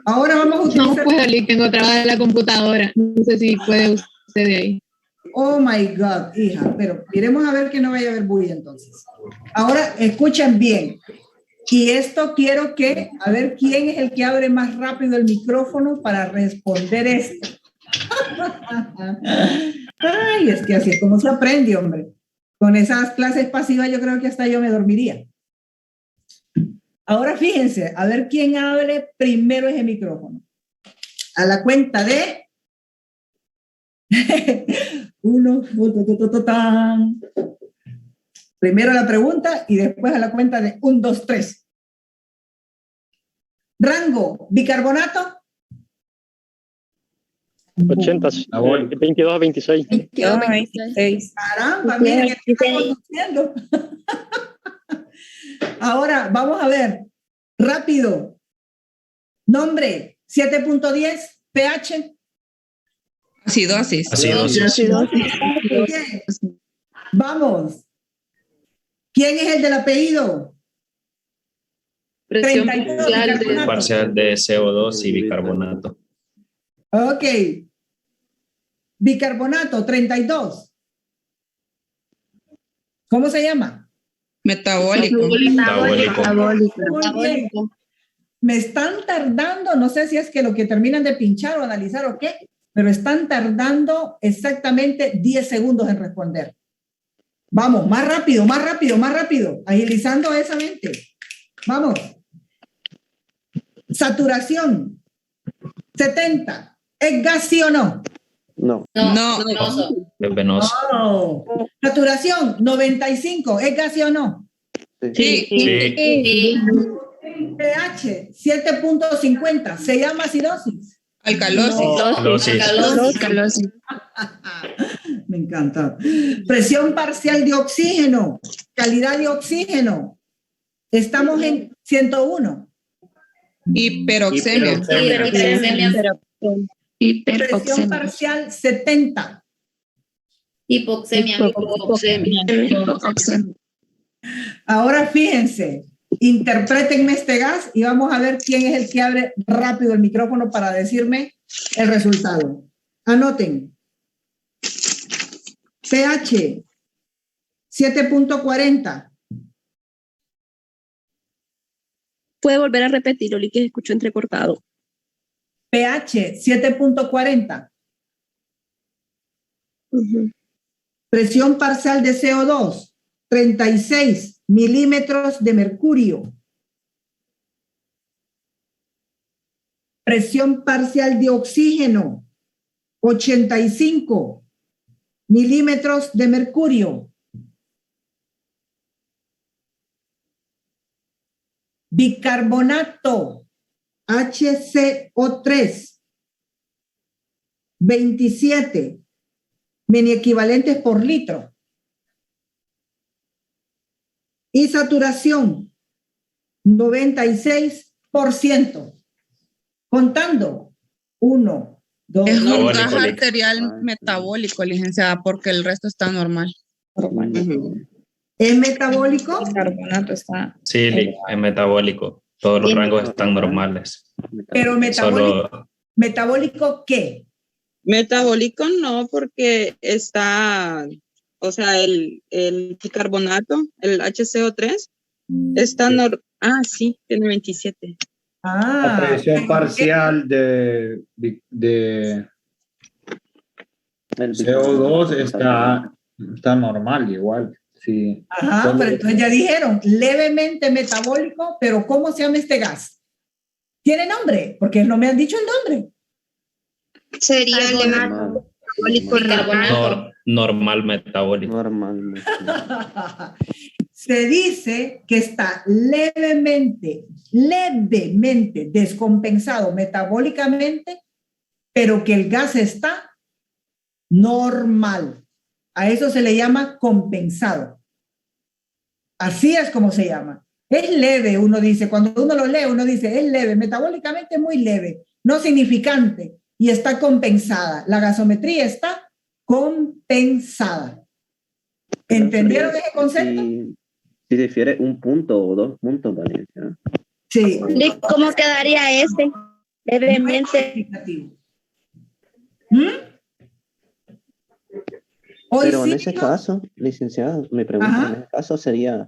Ahora vamos a utilizar... No puedo, Lick, tengo trabada la computadora. No sé si puede usted de ahí. Oh my God, hija, pero miremos a ver que no vaya a haber bulla entonces. Ahora, escuchen bien. Y esto quiero que, a ver quién es el que abre más rápido el micrófono para responder esto. Ay, es que así es como se aprende, hombre. Con esas clases pasivas yo creo que hasta yo me dormiría. Ahora fíjense, a ver quién abre primero ese micrófono. A la cuenta de... 1, primero la pregunta y después a la cuenta de 1, 2, 3. Rango, bicarbonato. 80, 22 a 26. 22 a 26. Caramba, miren que estamos conociendo. Ahora, vamos a ver. Rápido. Nombre, 7.10, pH. Acidosis. Acidosis. Bien. Vamos. ¿Quién es el del apellido? Presión 32, parcial bicarbonato. Parcial de CO2 y bicarbonato. Ok. Bicarbonato, 32. ¿Cómo se llama? Metabólico. Muy bien. Me están tardando, no sé si es que lo que terminan de pinchar o analizar o qué, pero están tardando exactamente 10 segundos en responder. Vamos, más rápido, más rápido, más rápido, agilizando esa mente. Vamos. Saturación, 70. ¿Es gas sí o no? No. No. Es venoso. Oh. Saturación, 95. ¿Es gas sí o no? Sí. Sí. pH, 7.50. ¿Se llama acidosis? Alcalosis. Alcalosis. Me encanta. Presión parcial de oxígeno, calidad de oxígeno. Estamos en 101. Hiperoxemia. Presión parcial 70. Hipoxemia. Ahora fíjense, interprétenme este gas y vamos a ver quién es el que abre rápido el micrófono para decirme el resultado. Anoten. pH 7.40. Puede volver a repetir, Oli, que se escuchó entrecortado. pH 7.40. Presión parcial de CO2, 36 milímetros de mercurio. Presión parcial de oxígeno, 85 milímetros de mercurio. Bicarbonato, HCO3, 27 miliequivalentes por litro. Y saturación, 96%. Contando, 1, 2, Es un Metabólico, gas Lic. arterial metabólico, licenciada, porque el resto está normal. ¿Es metabólico? Carbonato está. Sí, Lic, es metabólico. Todos los rangos están normales. Pero metabólico, Solo ¿metabólico qué? Metabólico no, porque está, o sea, el bicarbonato, el HCO3, está sí, tiene 27. La presión parcial de CO2 está normal igual. Sí. Ajá, Solo- pero entonces ya dijeron, levemente metabólico, pero ¿cómo se llama este gas? ¿Tiene nombre? Porque no me han dicho el nombre. Sería Normal. normal metabólico. Normalmente. Se dice que está levemente descompensado metabólicamente, pero que el gas está normal. A eso se le llama compensado. Así es como se llama. Es leve, uno dice, cuando uno lo lee, uno dice, es leve, metabólicamente muy leve, no significante, y está compensada. La gasometría está compensada. ¿Entendieron ese concepto? Si difiere 1 punto o 2 puntos, Valencia. Sí. ¿Cómo quedaría este? Levemente. Hoy Pero en sí, ese ¿no? caso, licenciada, mi pregunta Ajá. en ese caso sería,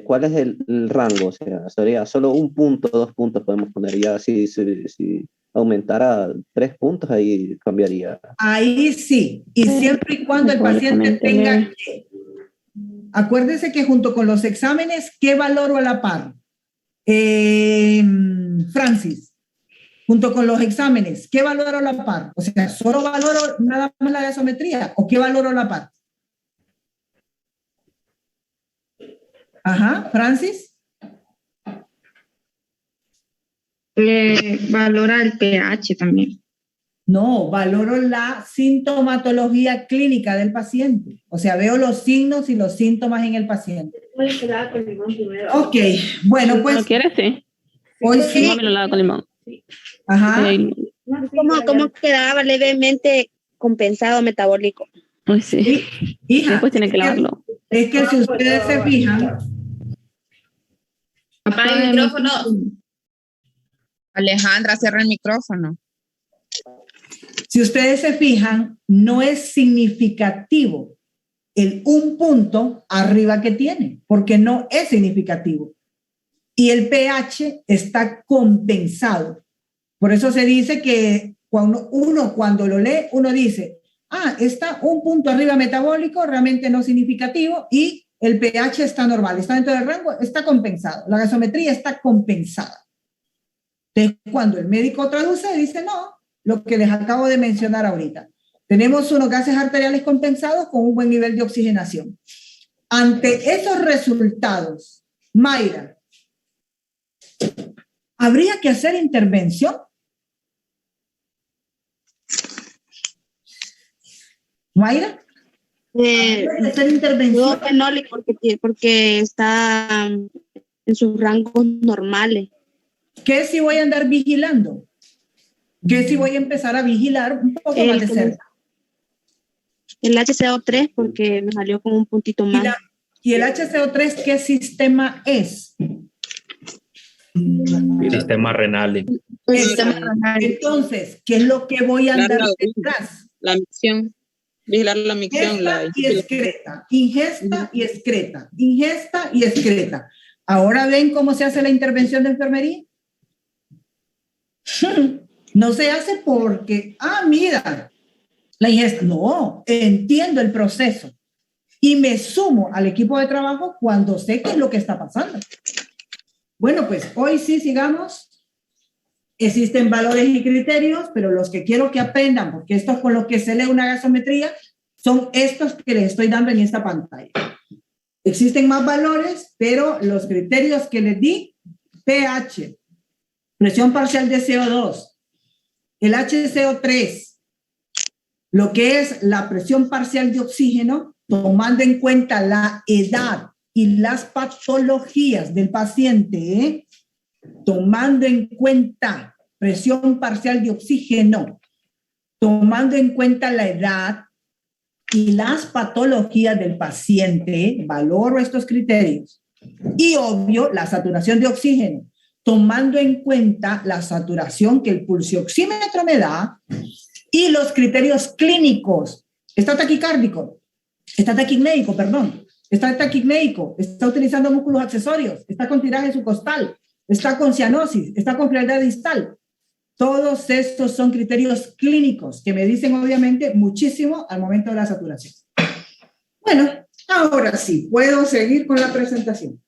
¿cuál es el rango? O sea, sería solo 1 punto, 2 puntos podemos poner. Ya si aumentara 3 puntos, ahí cambiaría. Ahí sí, y siempre y cuando el paciente tenga que. Acuérdese que junto con los exámenes, ¿qué valoro a la par? Francis, junto con los exámenes, ¿qué valoro a la par? O sea, ¿solo valoro nada más la gasometría o qué valoro a la par? Ajá, Francis. Valora el pH también. No, valoro la sintomatología clínica del paciente. O sea, veo los signos y los síntomas en el paciente. Ok, bueno, pues. ¿No quieres? Sí. Hoy sí. Mami lo lava con limón. Ajá. ¿Cómo quedaba levemente compensado metabólico? Uy, sí. Hija, después tiene que lavarlo. Es que si ustedes se fijan. Apaga el micrófono. Alejandra, cierra el micrófono. Si ustedes se fijan, no es significativo el un punto arriba que tiene, porque no es significativo. Y el pH está compensado. Por eso se dice que cuando lo lee, uno dice, está un punto arriba metabólico, realmente no significativo, y el pH está normal, está dentro del rango, está compensado. La gasometría está compensada. Entonces, cuando el médico traduce, dice, no, lo que les acabo de mencionar ahorita. Tenemos unos gases arteriales compensados con un buen nivel de oxigenación. Ante esos resultados, Mayra, ¿habría que hacer intervención? ¿Mayra? ¿Habría que hacer intervención? No, porque está en sus rangos normales. ¿Qué si voy a andar vigilando? ¿Qué si voy a empezar a vigilar un poco más de cerca? El HCO3 porque me salió con un puntito más. ¿Y el HCO3 qué sistema es? Sistema renal. Entonces, ¿qué es lo que voy a andar detrás? La micción. Vigilar la micción. Y excreta. Ingesta y excreta. Ingesta y excreta. ¿Ahora ven cómo se hace la intervención de enfermería? No se hace porque, mira, la ingesta. No, entiendo el proceso y me sumo al equipo de trabajo cuando sé qué es lo que está pasando. Bueno, pues hoy sí sigamos. Existen valores y criterios, pero los que quiero que aprendan, porque esto es con lo que se lee una gasometría, son estos que les estoy dando en esta pantalla. Existen más valores, pero los criterios que les di, pH, presión parcial de CO2, el HCO3, lo que es la presión parcial de oxígeno, tomando en cuenta la edad y las patologías del paciente, tomando en cuenta presión parcial de oxígeno, tomando en cuenta la edad y las patologías del paciente, valoro estos criterios. Y obvio, la saturación de oxígeno, tomando en cuenta la saturación que el pulsioxímetro me da y los criterios clínicos. Está taquicárdico, está taquipnéico, perdón, está taquipnéico, está utilizando músculos accesorios, está con tiraje subcostal, está con cianosis, está con frialdad distal. Todos estos son criterios clínicos que me dicen obviamente muchísimo al momento de la saturación. Bueno, ahora sí, puedo seguir con la presentación.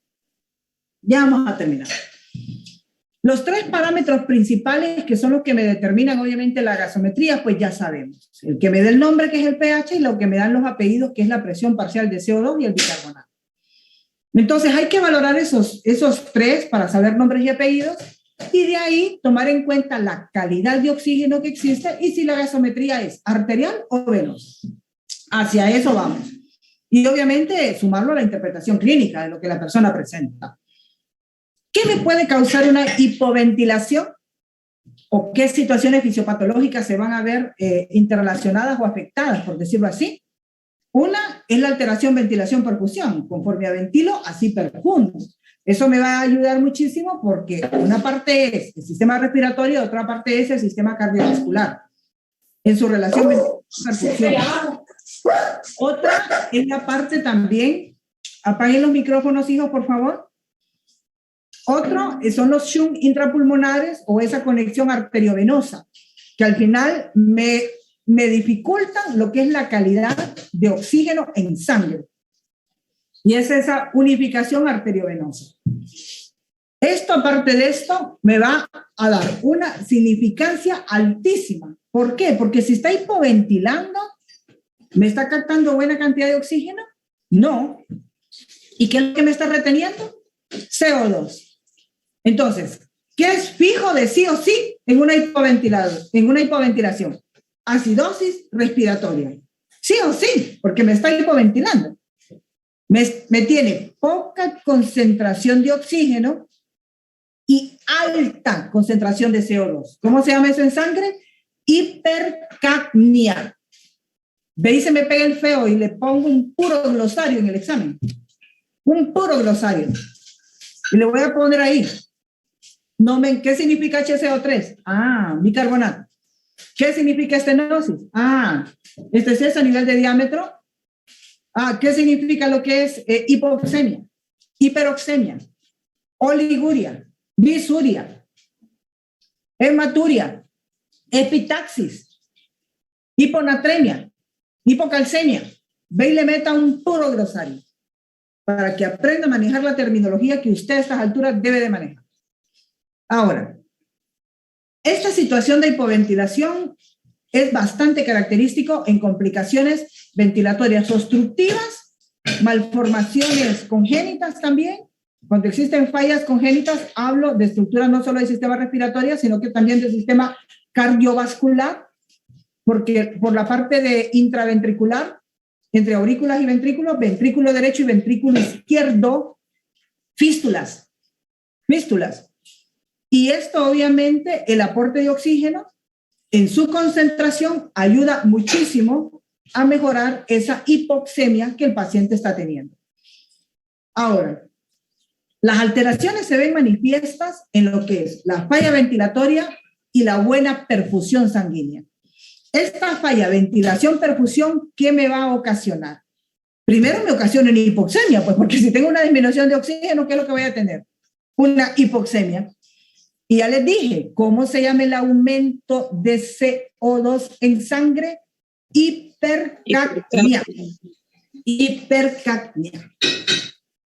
Ya vamos a terminar. Los tres parámetros principales que son los que me determinan obviamente la gasometría, pues ya sabemos. El que me da el nombre, que es el pH, y lo que me dan los apellidos, que es la presión parcial de CO2 y el bicarbonato. Entonces hay que valorar esos tres para saber nombres y apellidos y de ahí tomar en cuenta la calidad de oxígeno que existe y si la gasometría es arterial o venosa. Hacia eso vamos. Y obviamente sumarlo a la interpretación clínica de lo que la persona presenta. ¿Qué me puede causar una hipoventilación? ¿O qué situaciones fisiopatológicas se van a ver interrelacionadas o afectadas, por decirlo así? Una es la alteración ventilación-perfusión. Conforme a ventilo, así perfundo. Eso me va a ayudar muchísimo porque una parte es el sistema respiratorio y otra parte es el sistema cardiovascular. En su relación ventilación-perfusión. Otra es la parte también, apaguen los micrófonos, hijos, por favor. Otro son los shunt intrapulmonares o esa conexión arteriovenosa, que al final me dificultan lo que es la calidad de oxígeno en sangre. Y es esa unificación arteriovenosa. Esto, aparte de esto, me va a dar una significancia altísima. ¿Por qué? Porque si está hipoventilando, ¿me está captando buena cantidad de oxígeno? No. ¿Y qué es lo que me está reteniendo? CO2. Entonces, ¿qué es fijo de sí o sí en una hipoventilación? acidosis respiratoria. Sí o sí, porque me está hipoventilando. Me tiene poca concentración de oxígeno y alta concentración de CO2. ¿Cómo se llama eso en sangre? Hipercapnia. Ve y se me pega el feo y le pongo un puro glosario en el examen. Un puro glosario. Y le voy a poner ahí. ¿Qué significa HCO3? Bicarbonato. ¿Qué significa estenosis? Este es a nivel de diámetro. ¿Qué significa lo que es hipoxemia? Hiperoxemia, oliguria, bisuria, hematuria, epitaxis, hiponatremia, hipocalcemia. Ve y le meta un puro glosario para que aprenda a manejar la terminología que usted a estas alturas debe de manejar. Ahora, esta situación de hipoventilación es bastante característico en complicaciones ventilatorias obstructivas, malformaciones congénitas también. Cuando existen fallas congénitas, hablo de estructuras no solo del sistema respiratorio, sino que también del sistema cardiovascular, porque por la parte de intraventricular, entre aurículas y ventrículos, ventrículo derecho y ventrículo izquierdo, fístulas. Y esto obviamente, el aporte de oxígeno en su concentración ayuda muchísimo a mejorar esa hipoxemia que el paciente está teniendo. Ahora, las alteraciones se ven manifiestas en lo que es la falla ventilatoria y la buena perfusión sanguínea. Esta falla ventilación-perfusión, ¿qué me va a ocasionar? Primero me ocasiona una hipoxemia, pues porque si tengo una disminución de oxígeno, ¿qué es lo que voy a tener? Una hipoxemia. Y ya les dije, ¿cómo se llama el aumento de CO2 en sangre? Hipercapnia. Hipercapnia.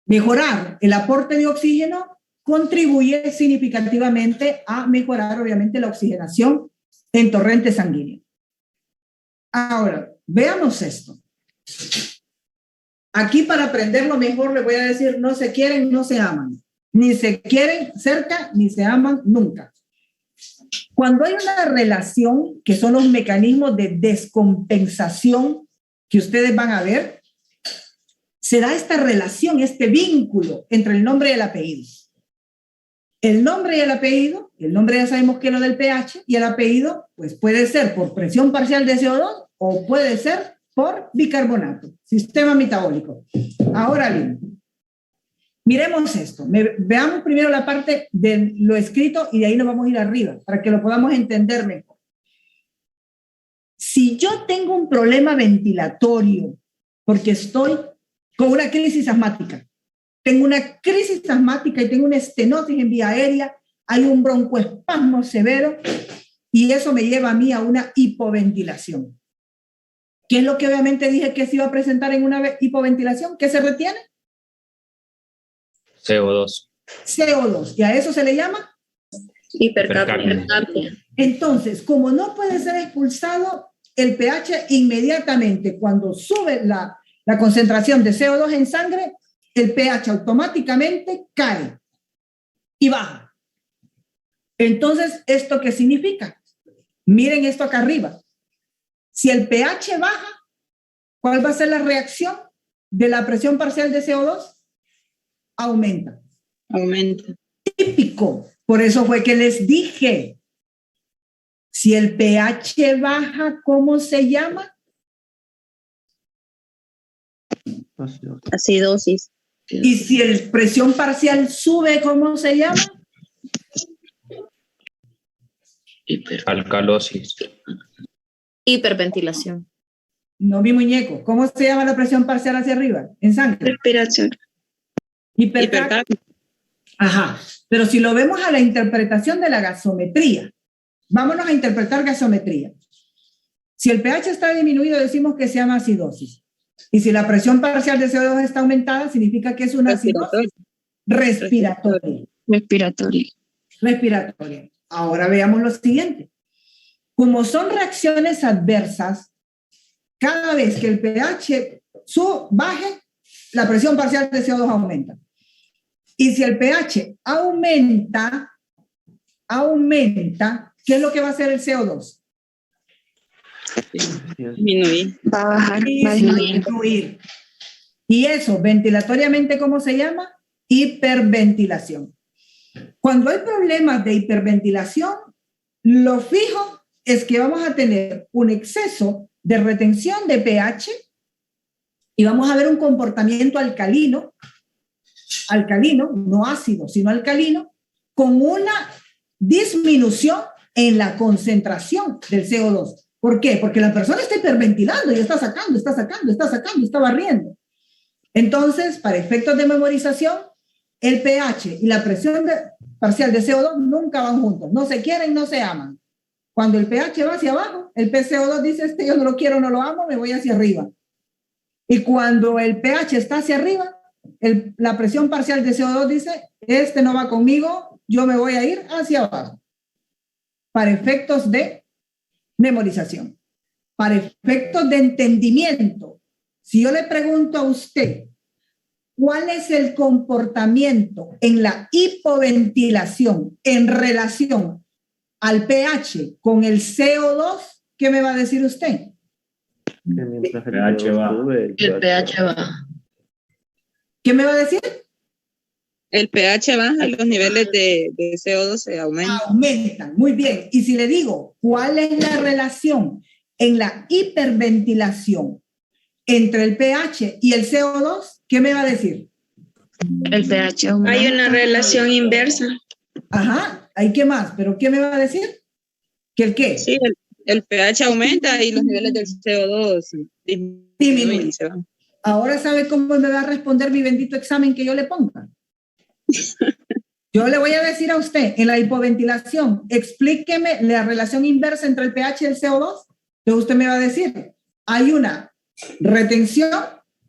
Mejorar el aporte de oxígeno contribuye significativamente a mejorar, obviamente, la oxigenación en torrente sanguíneo. Ahora, veamos esto. Aquí para aprenderlo mejor les voy a decir, no se quieren, no se aman. Ni se quieren cerca, ni se aman nunca. Cuando hay una relación, que son los mecanismos de descompensación que ustedes van a ver, se da esta relación, este vínculo entre el nombre y el apellido. El nombre y el apellido, el nombre ya sabemos que es lo del pH, y el apellido pues puede ser por presión parcial de CO2 o puede ser por bicarbonato, sistema metabólico. Ahora bien, miremos esto. Veamos primero la parte de lo escrito y de ahí nos vamos a ir arriba para que lo podamos entender mejor. Si yo tengo un problema ventilatorio porque estoy con una crisis asmática, tengo una crisis asmática y tengo una estenosis en vía aérea, hay un broncoespasmo severo y eso me lleva a mí a una hipoventilación. ¿Qué es lo que obviamente dije que se iba a presentar en una hipoventilación? ¿Qué se retiene? CO2. CO2, y a eso se le llama hipercapnia. Entonces, como no puede ser expulsado el pH inmediatamente cuando sube la concentración de CO2 en sangre, el pH automáticamente cae y baja. Entonces, ¿esto qué significa? Miren esto acá arriba. Si el pH baja, ¿cuál va a ser la reacción de la presión parcial de CO2? Aumenta. Típico. Por eso fue que les dije, si el pH baja, ¿cómo se llama? Acidosis. Y si el presión parcial sube, ¿cómo se llama? Alcalosis. Hiperventilación. No, mi muñeco. ¿Cómo se llama la presión parcial hacia arriba? En sangre. Respiración. Hipercapnia. Ajá. Pero si lo vemos a la interpretación de la gasometría, vámonos a interpretar gasometría. Si el pH está disminuido, decimos que se llama acidosis. Y si la presión parcial de CO2 está aumentada, significa que es una acidosis respiratoria. Respiratoria. Ahora veamos lo siguiente. Como son reacciones adversas, cada vez que el pH baje, la presión parcial de CO2 aumenta. Y si el pH aumenta, ¿qué es lo que va a hacer el CO2? Disminuir. Va a bajar, va a disminuir. Disminuir. Y eso, ventilatoriamente, ¿cómo se llama? Hiperventilación. Cuando hay problemas de hiperventilación, lo fijo es que vamos a tener un exceso de retención de pH y vamos a ver un comportamiento alcalino, no ácido, sino alcalino, con una disminución en la concentración del CO2. ¿Por qué? Porque la persona está hiperventilando y está sacando, está barriendo. Entonces, para efectos de memorización, el pH y la presión parcial de CO2 nunca van juntos, no se quieren, no se aman. Cuando el pH va hacia abajo, el PCO2 dice, yo no lo quiero, no lo amo, me voy hacia arriba. Y cuando el pH está hacia arriba, la presión parcial de CO2 dice, no va conmigo, yo me voy a ir hacia abajo. Para efectos de memorización. Para efectos de entendimiento, si yo le pregunto a usted, ¿cuál es el comportamiento en la hipoventilación en relación al pH con el CO2? ¿Qué me va a decir usted? El pH baja. El pH baja. ¿Qué me va a decir? El pH baja y los niveles de CO2 se aumentan. Aumentan, muy bien. Y si le digo, ¿cuál es la relación en la hiperventilación entre el pH y el CO2? ¿Qué me va a decir? El pH aumenta. Hay una relación inversa. Ajá, ¿hay qué más? ¿Pero qué me va a decir? ¿Que el qué? Sí, el pH aumenta y los niveles del CO2 disminuyen. Ahora, ¿sabe cómo me va a responder mi bendito examen que yo le ponga? Yo le voy a decir a usted, en la hipoventilación, explíqueme la relación inversa entre el pH y el CO2. Entonces usted me va a decir, hay una retención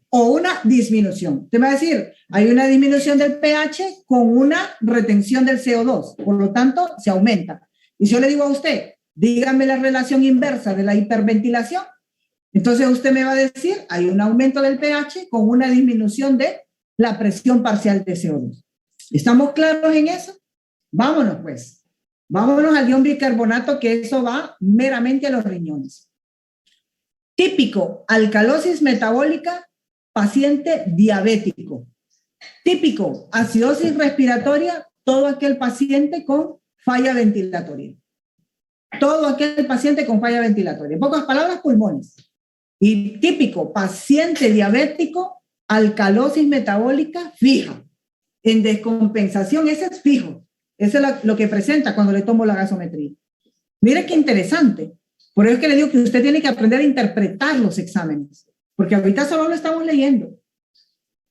o una disminución. Usted me va a decir, hay una disminución del pH con una retención del CO2. Por lo tanto, se aumenta. Y si yo le digo a usted, dígame la relación inversa de la hiperventilación, entonces usted me va a decir, hay un aumento del pH con una disminución de la presión parcial de CO2. ¿Estamos claros en eso? Vámonos pues. Vámonos al ion bicarbonato, que eso va meramente a los riñones. Típico, alcalosis metabólica, paciente diabético. Típico, acidosis respiratoria, todo aquel paciente con falla ventilatoria. Todo aquel paciente con falla ventilatoria. En pocas palabras, pulmones. Y típico, paciente diabético, alcalosis metabólica fija. En descompensación, ese es fijo. Eso es lo que presenta cuando le tomo la gasometría. Mire qué interesante. Por eso es que le digo que usted tiene que aprender a interpretar los exámenes, porque ahorita solo lo estamos leyendo.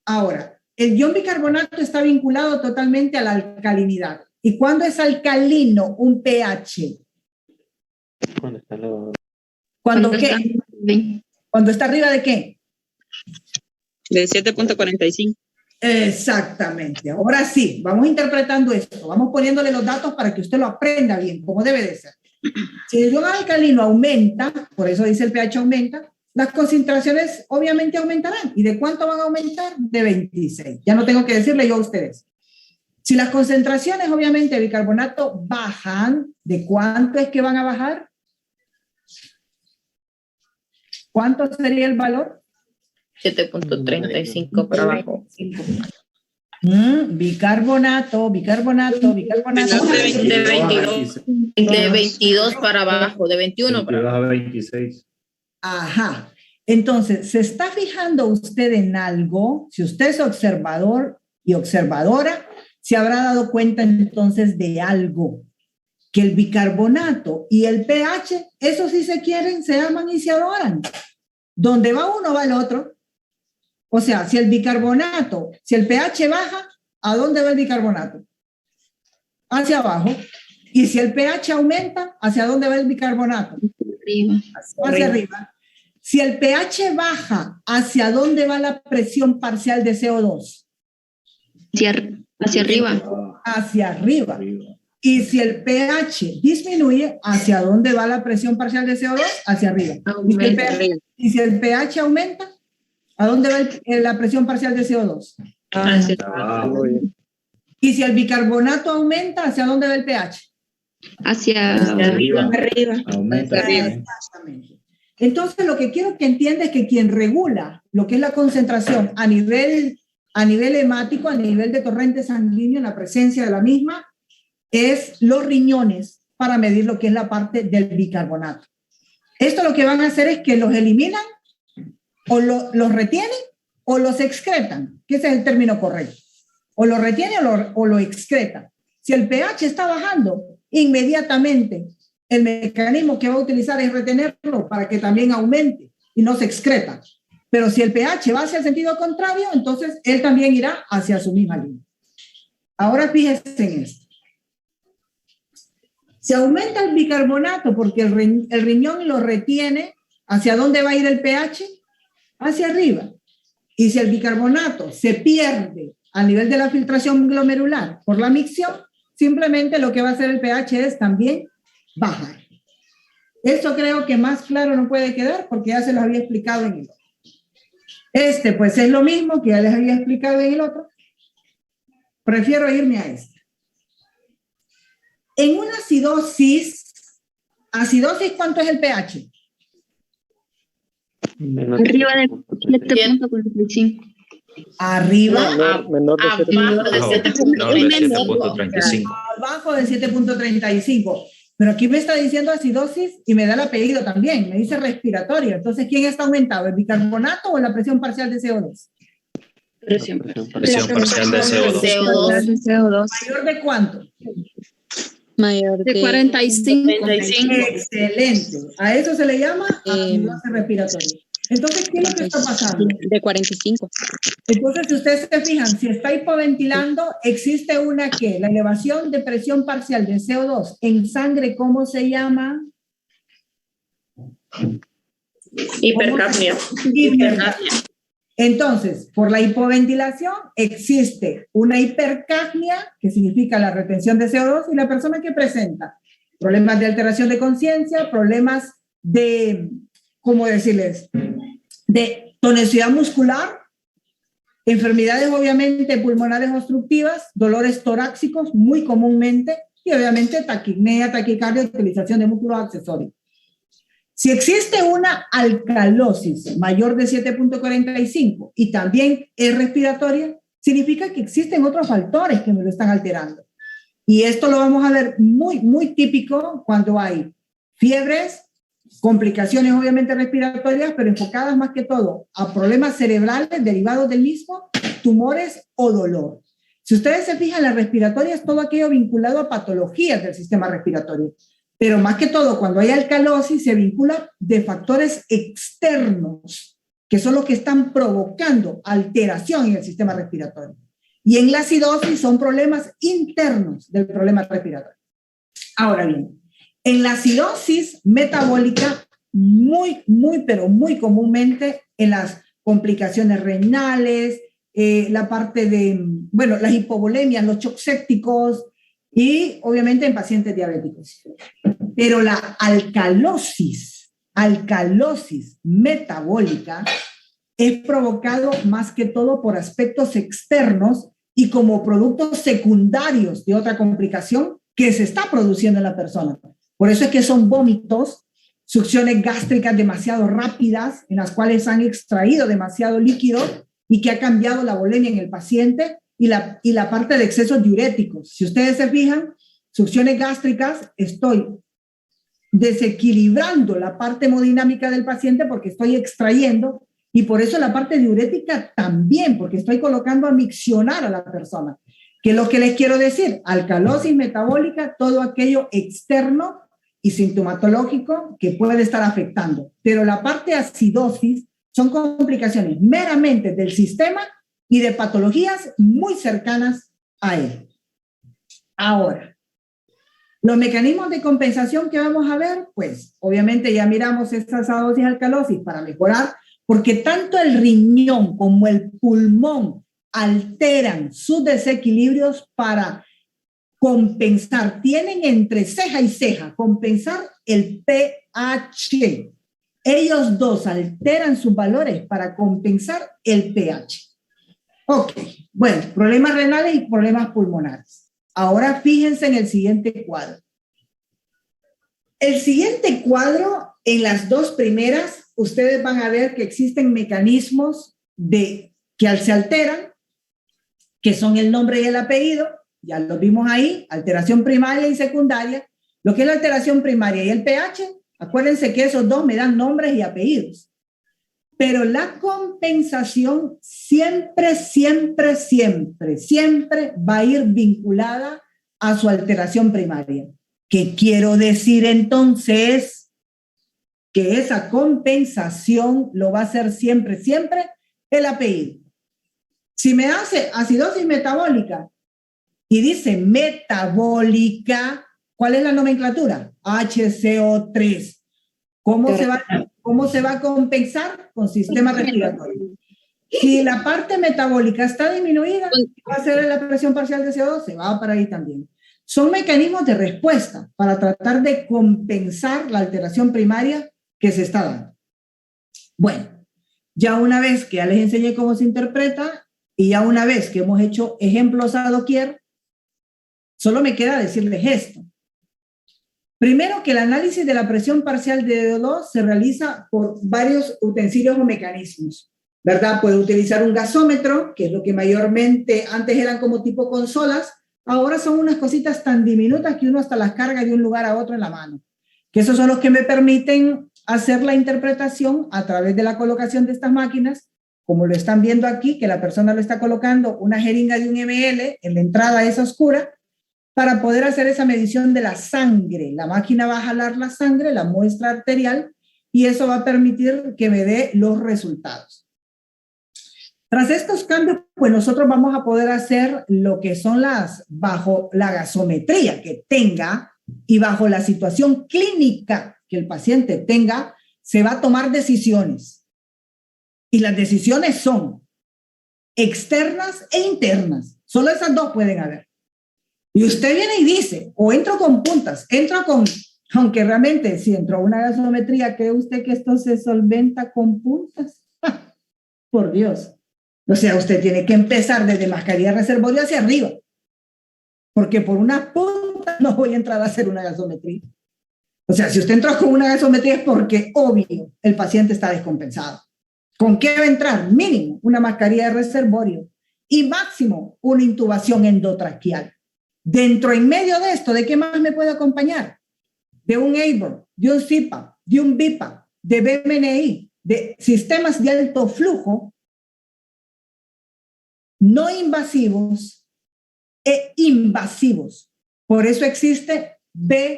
Ahora, el ion bicarbonato está vinculado totalmente a la alcalinidad. ¿Y cuándo es alcalino un pH? ¿Cuándo está lo... ¿Cuándo qué? ¿Cuándo está arriba de qué? De 7.45. Exactamente. Ahora sí, vamos interpretando esto. Vamos poniéndole los datos para que usted lo aprenda bien, como debe de ser. Si el ion alcalino aumenta, por eso dice el pH aumenta, las concentraciones obviamente aumentarán. ¿Y de cuánto van a aumentar? De 26. Ya no tengo que decirle yo a ustedes. Si las concentraciones obviamente de bicarbonato bajan, ¿de cuánto es que van a bajar? ¿Cuánto sería el valor? 7.35 para abajo. Bicarbonato. De 22 para abajo, de 21 para abajo. a 26. Ajá. Entonces, ¿se está fijando usted en algo? Si usted es observador y observadora, se habrá dado cuenta entonces de algo. Que el bicarbonato y el pH, eso sí se quieren, se aman y se adoran. Donde va uno, va el otro. O sea, si el bicarbonato, si el pH baja, ¿a dónde va el bicarbonato? Hacia abajo. Y si el pH aumenta, ¿hacia dónde va el bicarbonato? Hacia arriba. Si el pH baja, ¿hacia dónde va la presión parcial de CO2? Hacia arriba. Hacia arriba. Y si el pH disminuye, ¿hacia dónde va la presión parcial de CO2? Hacia arriba. Y si el pH aumenta, ¿a dónde va la presión parcial de CO2? Hacia abajo. Y si el bicarbonato aumenta, ¿hacia dónde va el pH? Hacia arriba. Aumenta arriba. Exactamente. Entonces, lo que quiero que entienda es que quien regula lo que es la concentración a nivel hemático, a nivel de torrente sanguíneo, en la presencia de la misma, es los riñones para medir lo que es la parte del bicarbonato. Esto lo que van a hacer es que los eliminan o los retienen o los excretan, que ese es el término correcto. O lo retiene o lo excreta. Si el pH está bajando, inmediatamente el mecanismo que va a utilizar es retenerlo para que también aumente y no se excreta. Pero si el pH va hacia el sentido contrario, entonces él también irá hacia su misma línea. Ahora fíjense en esto. Se aumenta el bicarbonato porque el riñón lo retiene. ¿Hacia dónde va a ir el pH? Hacia arriba. Y si el bicarbonato se pierde a nivel de la filtración glomerular por la micción, simplemente lo que va a hacer el pH es también bajar. Esto creo que más claro no puede quedar porque ya se los había explicado en el otro. Pues es lo mismo que ya les había explicado en el otro. Prefiero irme a este. En una acidosis, ¿cuánto es el pH? Arriba de 7.45. Arriba. Menor de Abajo de 7.35. Abajo de 7.35. Pero aquí me está diciendo acidosis y me da el apellido también. Me dice respiratorio. Entonces, ¿quién está aumentado? ¿El bicarbonato o la presión parcial de CO2? Presión parcial de CO2. ¿Mayor de cuánto? Mayor de 45. Excelente. A eso se le llama acidosis respiratoria. Entonces, ¿qué es lo que está pasando? De 45. Entonces, si ustedes se fijan, si está hipoventilando, existe una que la elevación de presión parcial de CO2 en sangre, ¿cómo se llama? hipercapnia. Entonces, por la hipoventilación existe una hipercapnia, que significa la retención de CO2, y la persona que presenta problemas de alteración de conciencia, problemas de, ¿cómo decirles?, de tonicidad muscular, enfermedades obviamente pulmonares obstructivas, dolores torácicos muy comúnmente, y obviamente taquipnea, taquicardia, utilización de músculos accesorios. Si existe una alcalosis mayor de 7.45 y también es respiratoria, significa que existen otros factores que me lo están alterando. Y esto lo vamos a ver muy típico cuando hay fiebres, complicaciones obviamente respiratorias, pero enfocadas más que todo a problemas cerebrales derivados del mismo, tumores o dolor. Si ustedes se fijan, la respiratoria es todo aquello vinculado a patologías del sistema respiratorio. Pero más que todo, cuando hay alcalosis, se vincula de factores externos, que son los que están provocando alteración en el sistema respiratorio. Y en la acidosis son problemas internos del problema respiratorio. Ahora bien, en la acidosis metabólica, pero muy comúnmente en las complicaciones renales, la parte de, bueno, las hipovolemias, los shocks sépticos, y obviamente en pacientes diabéticos. Pero la alcalosis metabólica es provocado más que todo por aspectos externos y como productos secundarios de otra complicación que se está produciendo en la persona. Por eso es que son vómitos, succiones gástricas demasiado rápidas, en las cuales han extraído demasiado líquido y que ha cambiado la volemia en el paciente, y la parte de excesos diuréticos. Si ustedes se fijan, succiones gástricas, estoy desequilibrando la parte hemodinámica del paciente porque estoy extrayendo, y por eso la parte diurética también, porque estoy colocando a miccionar a la persona. ¿Qué es lo que les quiero decir? Alcalosis metabólica, todo aquello externo y sintomatológico que puede estar afectando. Pero la parte acidosis son complicaciones meramente del sistema y de patologías muy cercanas a él. Ahora, los mecanismos de compensación que vamos a ver, pues obviamente ya miramos esta acidosis alcalosis para mejorar, porque tanto el riñón como el pulmón alteran sus desequilibrios para compensar, tienen entre ceja y ceja, compensar el pH. Ellos dos alteran sus valores para compensar el pH. Ok, bueno, problemas renales y problemas pulmonares. Ahora fíjense en el siguiente cuadro. El siguiente cuadro en las dos primeras, ustedes van a ver que existen mecanismos que se alteran, que son el nombre y el apellido, ya lo vimos ahí, alteración primaria y secundaria. Lo que es la alteración primaria y el pH, acuérdense que esos dos me dan nombres y apellidos. Pero la compensación siempre va a ir vinculada a su alteración primaria. ¿Qué quiero decir entonces? Que esa compensación lo va a hacer siempre el apellido. Si me hace acidosis metabólica y dice metabólica, ¿cuál es la nomenclatura? HCO3. ¿Cómo se va a compensar? Con sistema respiratorio. Si la parte metabólica está disminuida, va a ser la presión parcial de CO2, se va para ahí también. Son mecanismos de respuesta para tratar de compensar la alteración primaria que se está dando. Bueno, ya una vez que ya les enseñé cómo se interpreta y ya una vez que hemos hecho ejemplos a doquier, solo me queda decirles esto. Primero, que el análisis de la presión parcial de CO2 se realiza por varios utensilios o mecanismos, ¿verdad? Puede utilizar un gasómetro, que es lo que mayormente antes eran como tipo consolas, ahora son unas cositas tan diminutas que uno hasta las carga de un lugar a otro en la mano, que esos son los que me permiten hacer la interpretación a través de la colocación de estas máquinas, como lo están viendo aquí, que la persona lo está colocando una jeringa de 1 ml en la entrada esa oscura, para poder hacer esa medición de la sangre. La máquina va a jalar la sangre, la muestra arterial, y eso va a permitir que me dé los resultados. Tras estos cambios, pues nosotros vamos a poder hacer lo que son bajo la gasometría que tenga y bajo la situación clínica que el paciente tenga, se va a tomar decisiones. Y las decisiones son externas e internas. Solo esas dos pueden haber. Y usted viene y dice, o entro con puntas, aunque realmente si entró una gasometría, ¿cree usted que esto se solventa con puntas? Por Dios. O sea, usted tiene que empezar desde mascarilla reservorio hacia arriba, porque por una punta no voy a entrar a hacer una gasometría. O sea, si usted entró con una gasometría es porque, obvio, el paciente está descompensado. ¿Con qué va a entrar? Mínimo, una mascarilla de reservorio y máximo, una intubación endotraqueal. Dentro, en medio de esto, ¿de qué más me puede acompañar? De un AVR, de un CPAP, de un BiPAP, de BMNI, de sistemas de alto flujo no invasivos e invasivos. Por eso existe BMNI,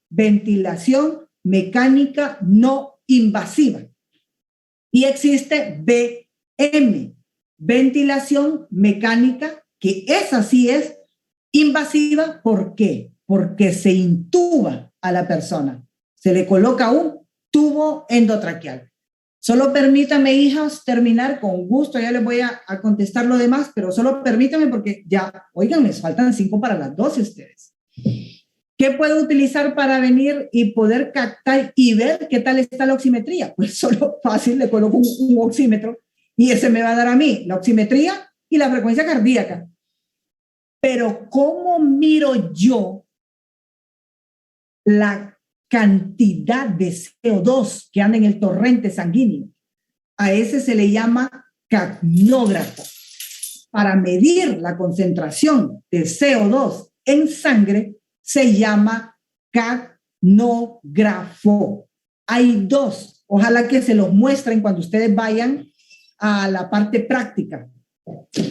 ventilación mecánica no invasiva. Y existe BM, ventilación mecánica, que esa sí es invasiva. ¿Por qué? Porque se intuba a la persona. Se le coloca un tubo endotraqueal. Solo permítame, hijas, terminar con gusto. Ya les voy a contestar lo demás, pero solo permítame porque ya, oigan, me faltan 5 para las 12 ustedes. ¿Qué puedo utilizar para venir y poder captar y ver qué tal está la oximetría? Pues solo fácil, le coloco un oxímetro y ese me va a dar a mí la oximetría y la frecuencia cardíaca. Pero ¿cómo miro yo la cantidad de CO2 que anda en el torrente sanguíneo? A ese se le llama capnógrafo. Para medir la concentración de CO2 en sangre se llama capnógrafo. Hay 2. Ojalá que se los muestren cuando ustedes vayan a la parte práctica,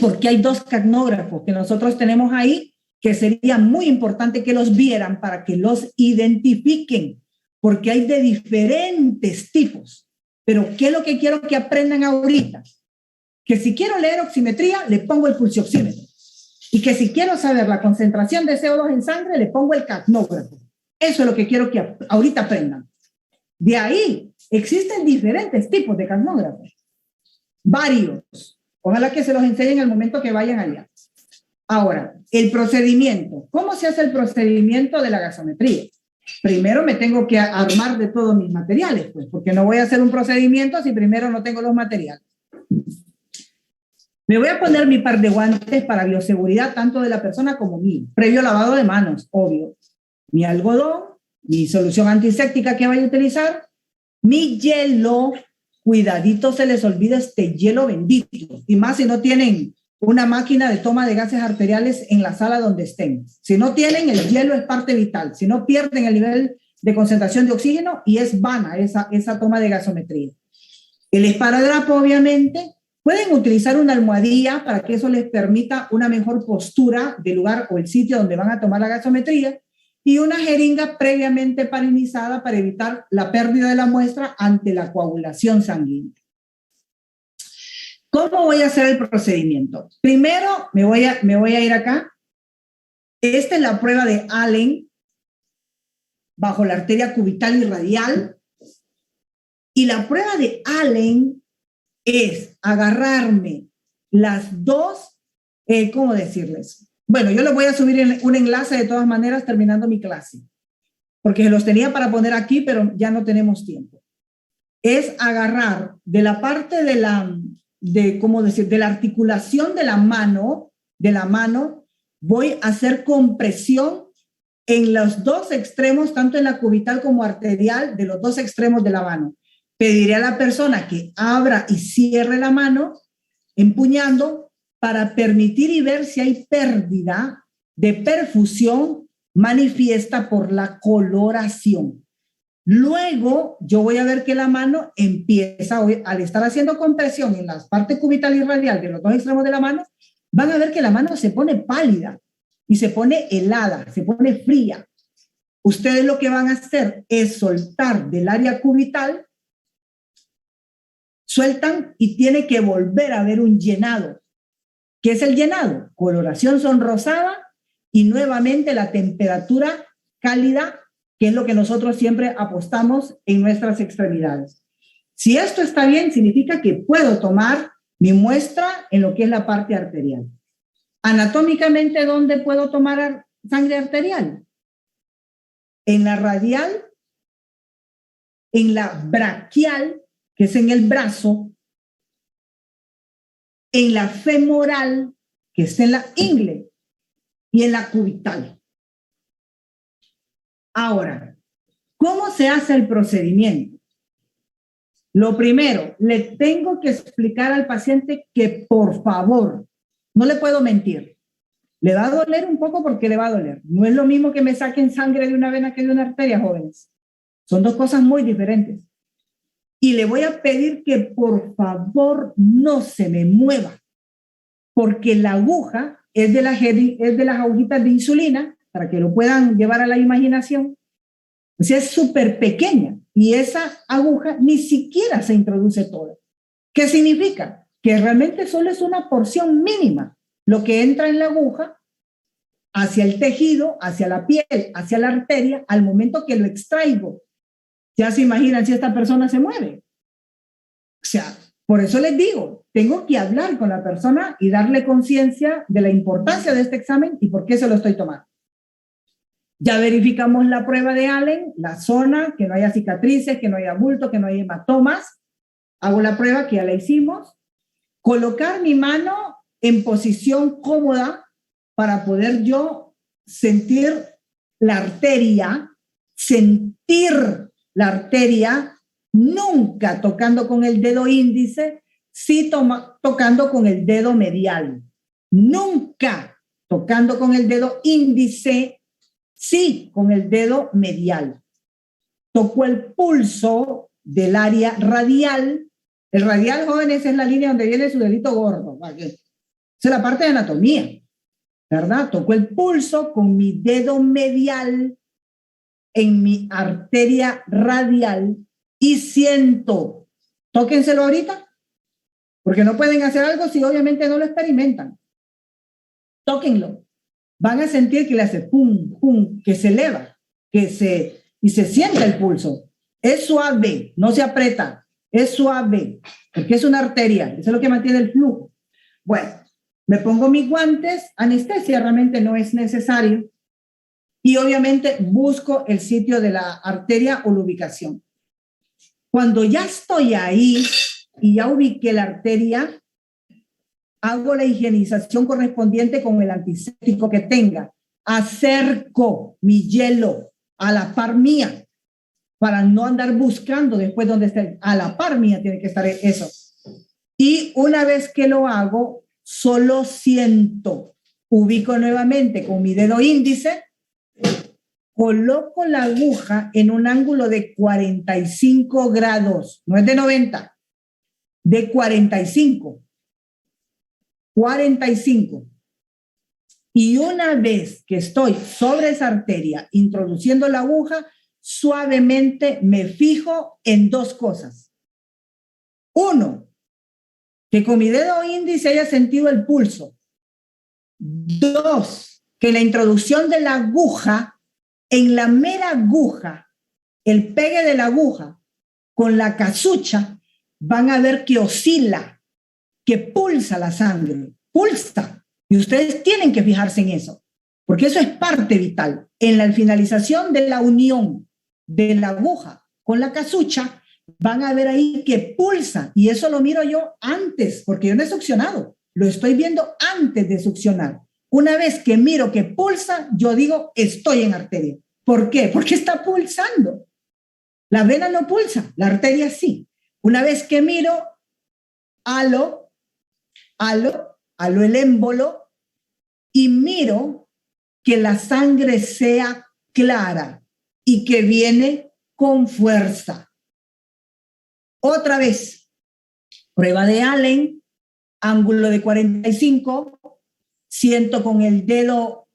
porque hay 2 capnógrafos que nosotros tenemos ahí, que sería muy importante que los vieran para que los identifiquen, porque hay de diferentes tipos. Pero ¿qué es lo que quiero que aprendan ahorita? Que si quiero leer oximetría, le pongo el pulsioxímetro. Y que si quiero saber la concentración de CO2 en sangre, le pongo el capnógrafo. Eso es lo que quiero que ahorita aprendan. De ahí existen diferentes tipos de capnógrafos. Varios. Ojalá que se los enseñen al momento que vayan allá. Ahora, el procedimiento. ¿Cómo se hace el procedimiento de la gasometría? Primero me tengo que armar de todos mis materiales, pues, porque no voy a hacer un procedimiento si primero no tengo los materiales. Me voy a poner mi par de guantes para bioseguridad, tanto de la persona como mío. Previo lavado de manos, obvio. Mi algodón, mi solución antiséptica que voy a utilizar, mi hielo, cuidadito se les olvida este hielo bendito, y más si no tienen una máquina de toma de gases arteriales en la sala donde estén. Si no tienen, el hielo es parte vital, si no pierden el nivel de concentración de oxígeno y es vana esa toma de gasometría. El esparadrapo, obviamente, pueden utilizar una almohadilla para que eso les permita una mejor postura del lugar o el sitio donde van a tomar la gasometría, y una jeringa previamente parenizada para evitar la pérdida de la muestra ante la coagulación sanguínea. ¿Cómo voy a hacer el procedimiento? Primero me voy a ir acá. Esta es la prueba de Allen bajo la arteria cubital y radial. Y la prueba de Allen es agarrarme las dos, ¿cómo decirles? Bueno, yo les voy a subir un enlace de todas maneras terminando mi clase, porque los tenía para poner aquí, pero ya no tenemos tiempo. Es agarrar de la parte de la articulación de la mano, voy a hacer compresión en los dos extremos, tanto en la cubital como arterial, de los dos extremos de la mano. Pediré a la persona que abra y cierre la mano, empuñando, para permitir y ver si hay pérdida de perfusión manifiesta por la coloración. Luego, yo voy a ver que la mano empieza, al estar haciendo compresión en las partes cubital y radial de los dos extremos de la mano, van a ver que la mano se pone pálida y se pone helada, se pone fría. Ustedes lo que van a hacer es soltar del área cubital, sueltan y tiene que volver a ver un llenado. ¿Qué es el llenado? Coloración sonrosada y nuevamente la temperatura cálida, que es lo que nosotros siempre apostamos en nuestras extremidades. Si esto está bien, significa que puedo tomar mi muestra en lo que es la parte arterial. Anatómicamente, ¿dónde puedo tomar sangre arterial? En la radial, en la braquial, que es en el brazo, en la femoral, que es en la ingle, y en la cubital. Ahora, ¿cómo se hace el procedimiento? Lo primero, le tengo que explicar al paciente que, por favor, no le puedo mentir. Le va a doler un poco porque le va a doler. No es lo mismo que me saquen sangre de una vena que de una arteria, jóvenes. Son dos cosas muy diferentes. Y le voy a pedir que por favor no se me mueva, porque la aguja es de las agujitas de insulina, para que lo puedan llevar a la imaginación. O sea, es súper pequeña y esa aguja ni siquiera se introduce toda. ¿Qué significa? Que realmente solo es una porción mínima lo que entra en la aguja hacia el tejido, hacia la piel, hacia la arteria, al momento que lo extraigo. Ya se imaginan si esta persona se mueve. O sea, por eso les digo, tengo que hablar con la persona y darle conciencia de la importancia de este examen y por qué se lo estoy tomando. Ya verificamos la prueba de Allen, la zona, que no haya cicatrices, que no haya bulto, que no haya hematomas. Hago la prueba que ya la hicimos. Colocar mi mano en posición cómoda para poder yo sentir la arteria, nunca tocando con el dedo índice, sí tocando con el dedo medial. Nunca tocando con el dedo índice, sí con el dedo medial. Toco el pulso del área radial. El radial, jóvenes, es la línea donde viene su dedito gordo. Esa es la parte de anatomía, ¿verdad? Toco el pulso con mi dedo medial en mi arteria radial y siento. Tóquenselo ahorita, porque no pueden hacer algo si obviamente no lo experimentan. Tóquenlo. Van a sentir que le hace pum, pum, que se eleva, y se siente el pulso. Es suave, no se aprieta, es suave, porque es una arteria, eso es lo que mantiene el flujo. Bueno, me pongo mis guantes, anestesia realmente no es necesario, y obviamente busco el sitio de la arteria o la ubicación. Cuando ya estoy ahí y ya ubiqué la arteria, hago la higienización correspondiente con el antiséptico que tenga. Acerco mi hielo a la par mía, para no andar buscando después donde esté. A la par mía tiene que estar eso. Y una vez que lo hago, solo siento, ubico nuevamente con mi dedo índice, coloco la aguja en un ángulo de 45 grados, no es de 90, de 45. 45. Y una vez que estoy sobre esa arteria, introduciendo la aguja, suavemente me fijo en dos cosas. Uno, que con mi dedo índice haya sentido el pulso. Dos, que la introducción de la aguja, en la mera aguja, el pegue de la aguja con la casucha, van a ver que oscila, que pulsa la sangre, pulsa. Y ustedes tienen que fijarse en eso, porque eso es parte vital. En la finalización de la unión de la aguja con la casucha, van a ver ahí que pulsa, y eso lo miro yo antes, porque yo no he succionado, lo estoy viendo antes de succionar. Una vez que miro que pulsa, yo digo, estoy en arteria. ¿Por qué? Porque está pulsando. La vena no pulsa, la arteria sí. Una vez que miro, halo el émbolo y miro que la sangre sea clara y que viene con fuerza. Otra vez, prueba de Allen, ángulo de 45, siento con el dedo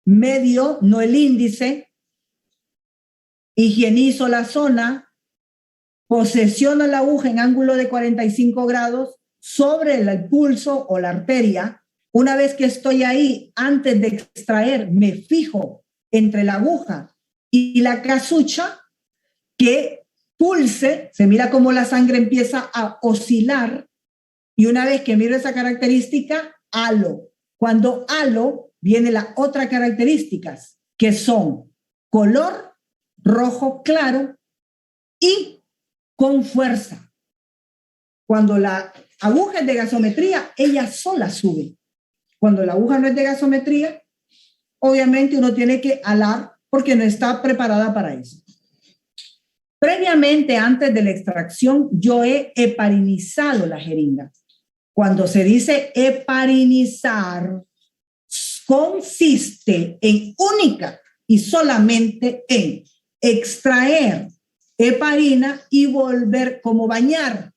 medio, no el índice, higienizo la zona, posesiono la aguja en ángulo de 45 grados sobre el pulso o la arteria. Una vez que estoy ahí, antes de extraer, me fijo entre la aguja y la casucha, que pulse, se mira cómo la sangre empieza a oscilar, y una vez que miro esa característica, halo. Cuando halo, viene la otra características, que son color rojo claro y con fuerza. Cuando la aguja es de gasometría, ella sola sube. Cuando la aguja no es de gasometría, obviamente uno tiene que alar porque no está preparada para eso. Previamente, antes de la extracción, yo he heparinizado la jeringa. Cuando se dice heparinizar, consiste en única y solamente en extraer heparina y volver como bañar,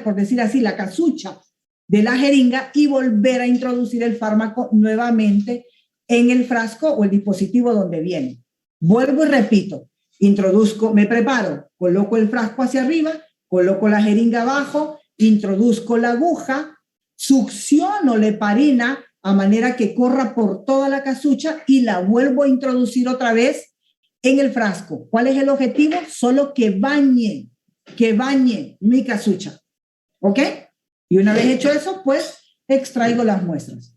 por decir así, la casucha de la jeringa y volver a introducir el fármaco nuevamente en el frasco o el dispositivo donde viene. Vuelvo y repito, introduzco, me preparo, coloco el frasco hacia arriba, coloco la jeringa abajo, introduzco la aguja, succiono la heparina a manera que corra por toda la casucha y la vuelvo a introducir otra vez en el frasco. ¿Cuál es el objetivo? Solo que bañe mi casucha. ¿Ok? Y una vez hecho eso, pues extraigo las muestras.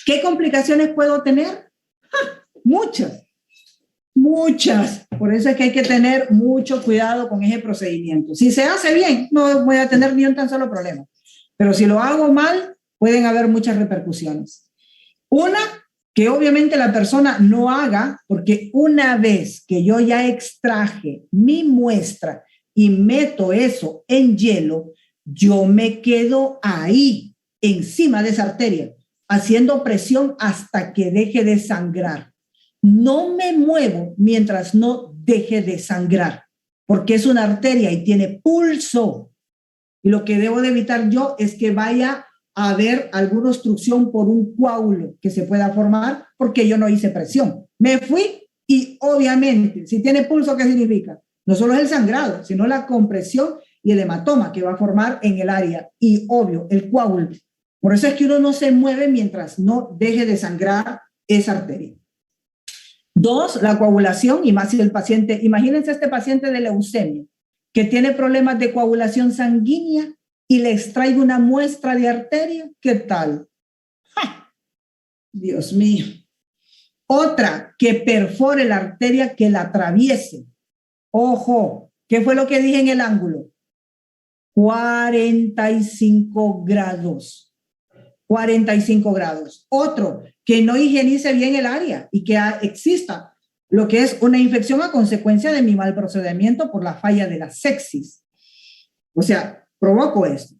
¿Qué complicaciones puedo tener? Muchas. Por eso es que hay que tener mucho cuidado con ese procedimiento. Si se hace bien, no voy a tener ni un tan solo problema. Pero si lo hago mal, pueden haber muchas repercusiones. Una, que obviamente la persona no haga, porque una vez que yo ya extraje mi muestra y meto eso en hielo, yo me quedo ahí, encima de esa arteria, haciendo presión hasta que deje de sangrar. No me muevo mientras no deje de sangrar, porque es una arteria y tiene pulso. Y lo que debo de evitar yo es que vaya a haber alguna obstrucción por un coágulo que se pueda formar, porque yo no hice presión. Me fui y obviamente, si tiene pulso, ¿qué significa? No solo es el sangrado, sino la compresión y el hematoma que va a formar en el área. Y obvio, el coágulo. Por eso es que uno no se mueve mientras no deje de sangrar esa arteria. Dos, la coagulación, y más si el paciente, imagínense este paciente de leucemia, que tiene problemas de coagulación sanguínea y le extraigo una muestra de arteria, ¿qué tal? ¡Ja! Dios mío. Otra, que perfore la arteria, que la atraviese. Ojo, ¿qué fue lo que dije en el ángulo? 45 grados. 45 grados. Otro, que no higienice bien el área y que exista lo que es una infección a consecuencia de mi mal procedimiento por la falla de la sepsis. O sea, provoco esto.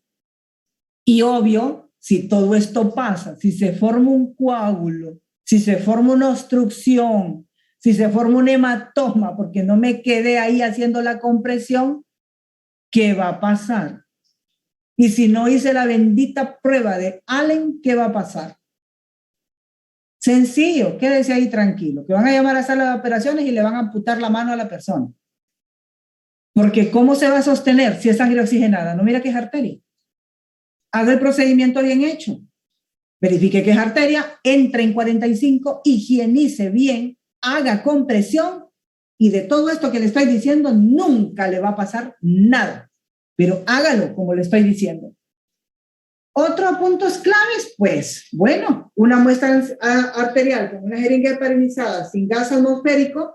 Y obvio, si todo esto pasa, si se forma un coágulo, si se forma una obstrucción, si se forma un hematoma, porque no me quedé ahí haciendo la compresión, ¿qué va a pasar? Y si no hice la bendita prueba de Allen, ¿qué va a pasar? Sencillo, quédese ahí tranquilo, que van a llamar a sala de operaciones y le van a amputar la mano a la persona. Porque ¿cómo se va a sostener si es sangre oxigenada? No, mira que es arteria. Haga el procedimiento bien hecho. Verifique que es arteria, entre en 45, higienice bien, haga compresión y de todo esto que le estoy diciendo nunca le va a pasar nada. Pero hágalo como le estoy diciendo. Otros puntos claves, pues, bueno, una muestra arterial con una jeringa heparinizada sin gas atmosférico,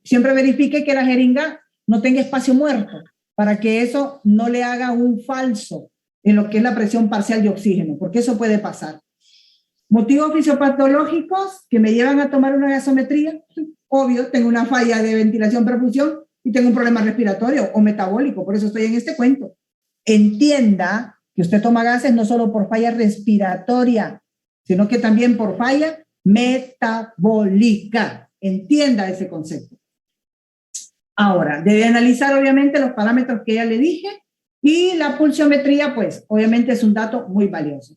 siempre verifique que la jeringa no tenga espacio muerto, para que eso no le haga un falso en lo que es la presión parcial de oxígeno, porque eso puede pasar. Motivos fisiopatológicos que me llevan a tomar una gasometría, obvio, tengo una falla de ventilación-perfusión y tengo un problema respiratorio o metabólico, por eso estoy en este cuento. Entienda que usted toma gases no solo por falla respiratoria, sino que también por falla metabólica. Entienda ese concepto. Ahora, debe analizar obviamente los parámetros que ya le dije y la pulsiometría, pues, obviamente es un dato muy valioso.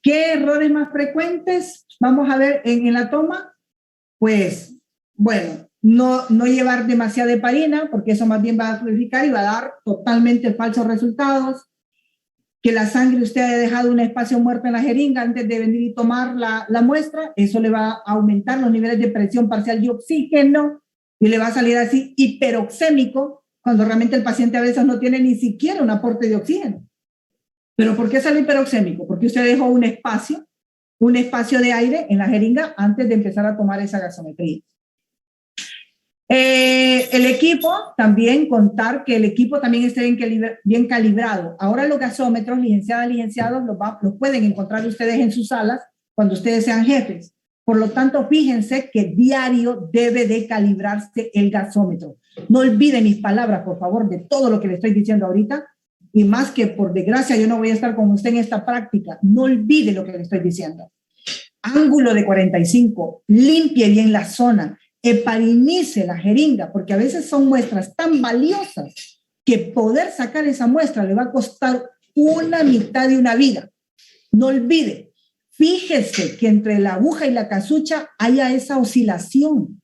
¿Qué errores más frecuentes vamos a ver en la toma? Pues, bueno, no llevar demasiada heparina, porque eso más bien va a fluidificar y va a dar totalmente falsos resultados. Que la sangre usted haya dejado un espacio muerto en la jeringa antes de venir y tomar la muestra, eso le va a aumentar los niveles de presión parcial de oxígeno y le va a salir así hiperoxémico, cuando realmente el paciente a veces no tiene ni siquiera un aporte de oxígeno. ¿Pero por qué sale hiperoxémico? Porque usted dejó un espacio de aire en la jeringa antes de empezar a tomar esa gasometría. El equipo, también contar que el equipo también esté bien calibrado. Ahora los gasómetros, licenciados, los pueden encontrar ustedes en sus salas cuando ustedes sean jefes. Por lo tanto, fíjense que diario debe de calibrarse el gasómetro. No olviden mis palabras, por favor, de todo lo que le estoy diciendo ahorita. Y más que por desgracia yo no voy a estar con usted en esta práctica, no olvide lo que le estoy diciendo. Ángulo de 45, limpie bien la zona, heparinice la jeringa, porque a veces son muestras tan valiosas que poder sacar esa muestra le va a costar una mitad de una vida. No olvide, fíjese que entre la aguja y la casucha haya esa oscilación,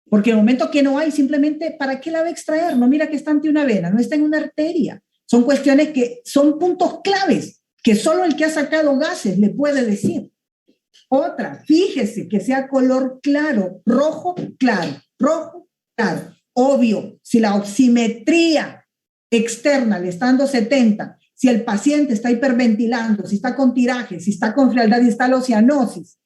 porque en el momento que no hay, simplemente, ¿para qué la va a extraer? No mira que está ante una vena, no está en una arteria. Son cuestiones que son puntos claves que solo el que ha sacado gases le puede decir. Otra, fíjese que sea color claro, rojo claro, rojo claro. Obvio, si la oximetría externa le está dando 70, si el paciente está hiperventilando, si está con tiraje, si está con frialdad distal o cianosis,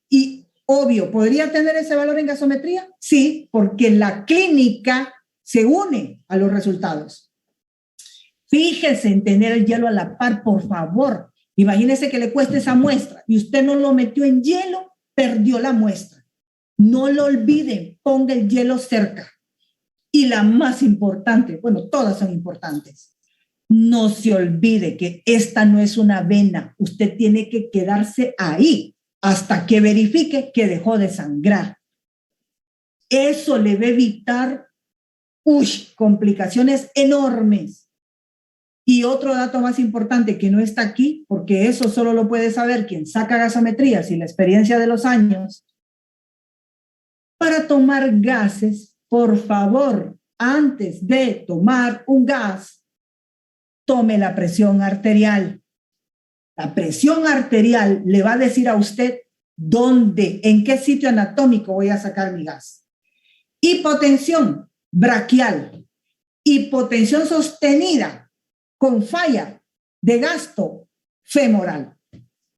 y obvio, ¿podría tener ese valor en gasometría? Sí, porque la clínica se une a los resultados. Fíjese en tener el hielo a la par, por favor. Imagínese que le cueste esa muestra y usted no lo metió en hielo, perdió la muestra. No lo olviden, ponga el hielo cerca. Y la más importante, bueno, todas son importantes. No se olvide que esta no es una vena. Usted tiene que quedarse ahí hasta que verifique que dejó de sangrar. Eso le va a evitar complicaciones enormes. Y otro dato más importante que no está aquí, porque eso solo lo puede saber quien saca gasometrías y la experiencia de los años. Para tomar gases, por favor, antes de tomar un gas, tome la presión arterial. La presión arterial le va a decir a usted dónde, en qué sitio anatómico voy a sacar mi gas. Hipotensión braquial, hipotensión sostenida con falla de gasto femoral.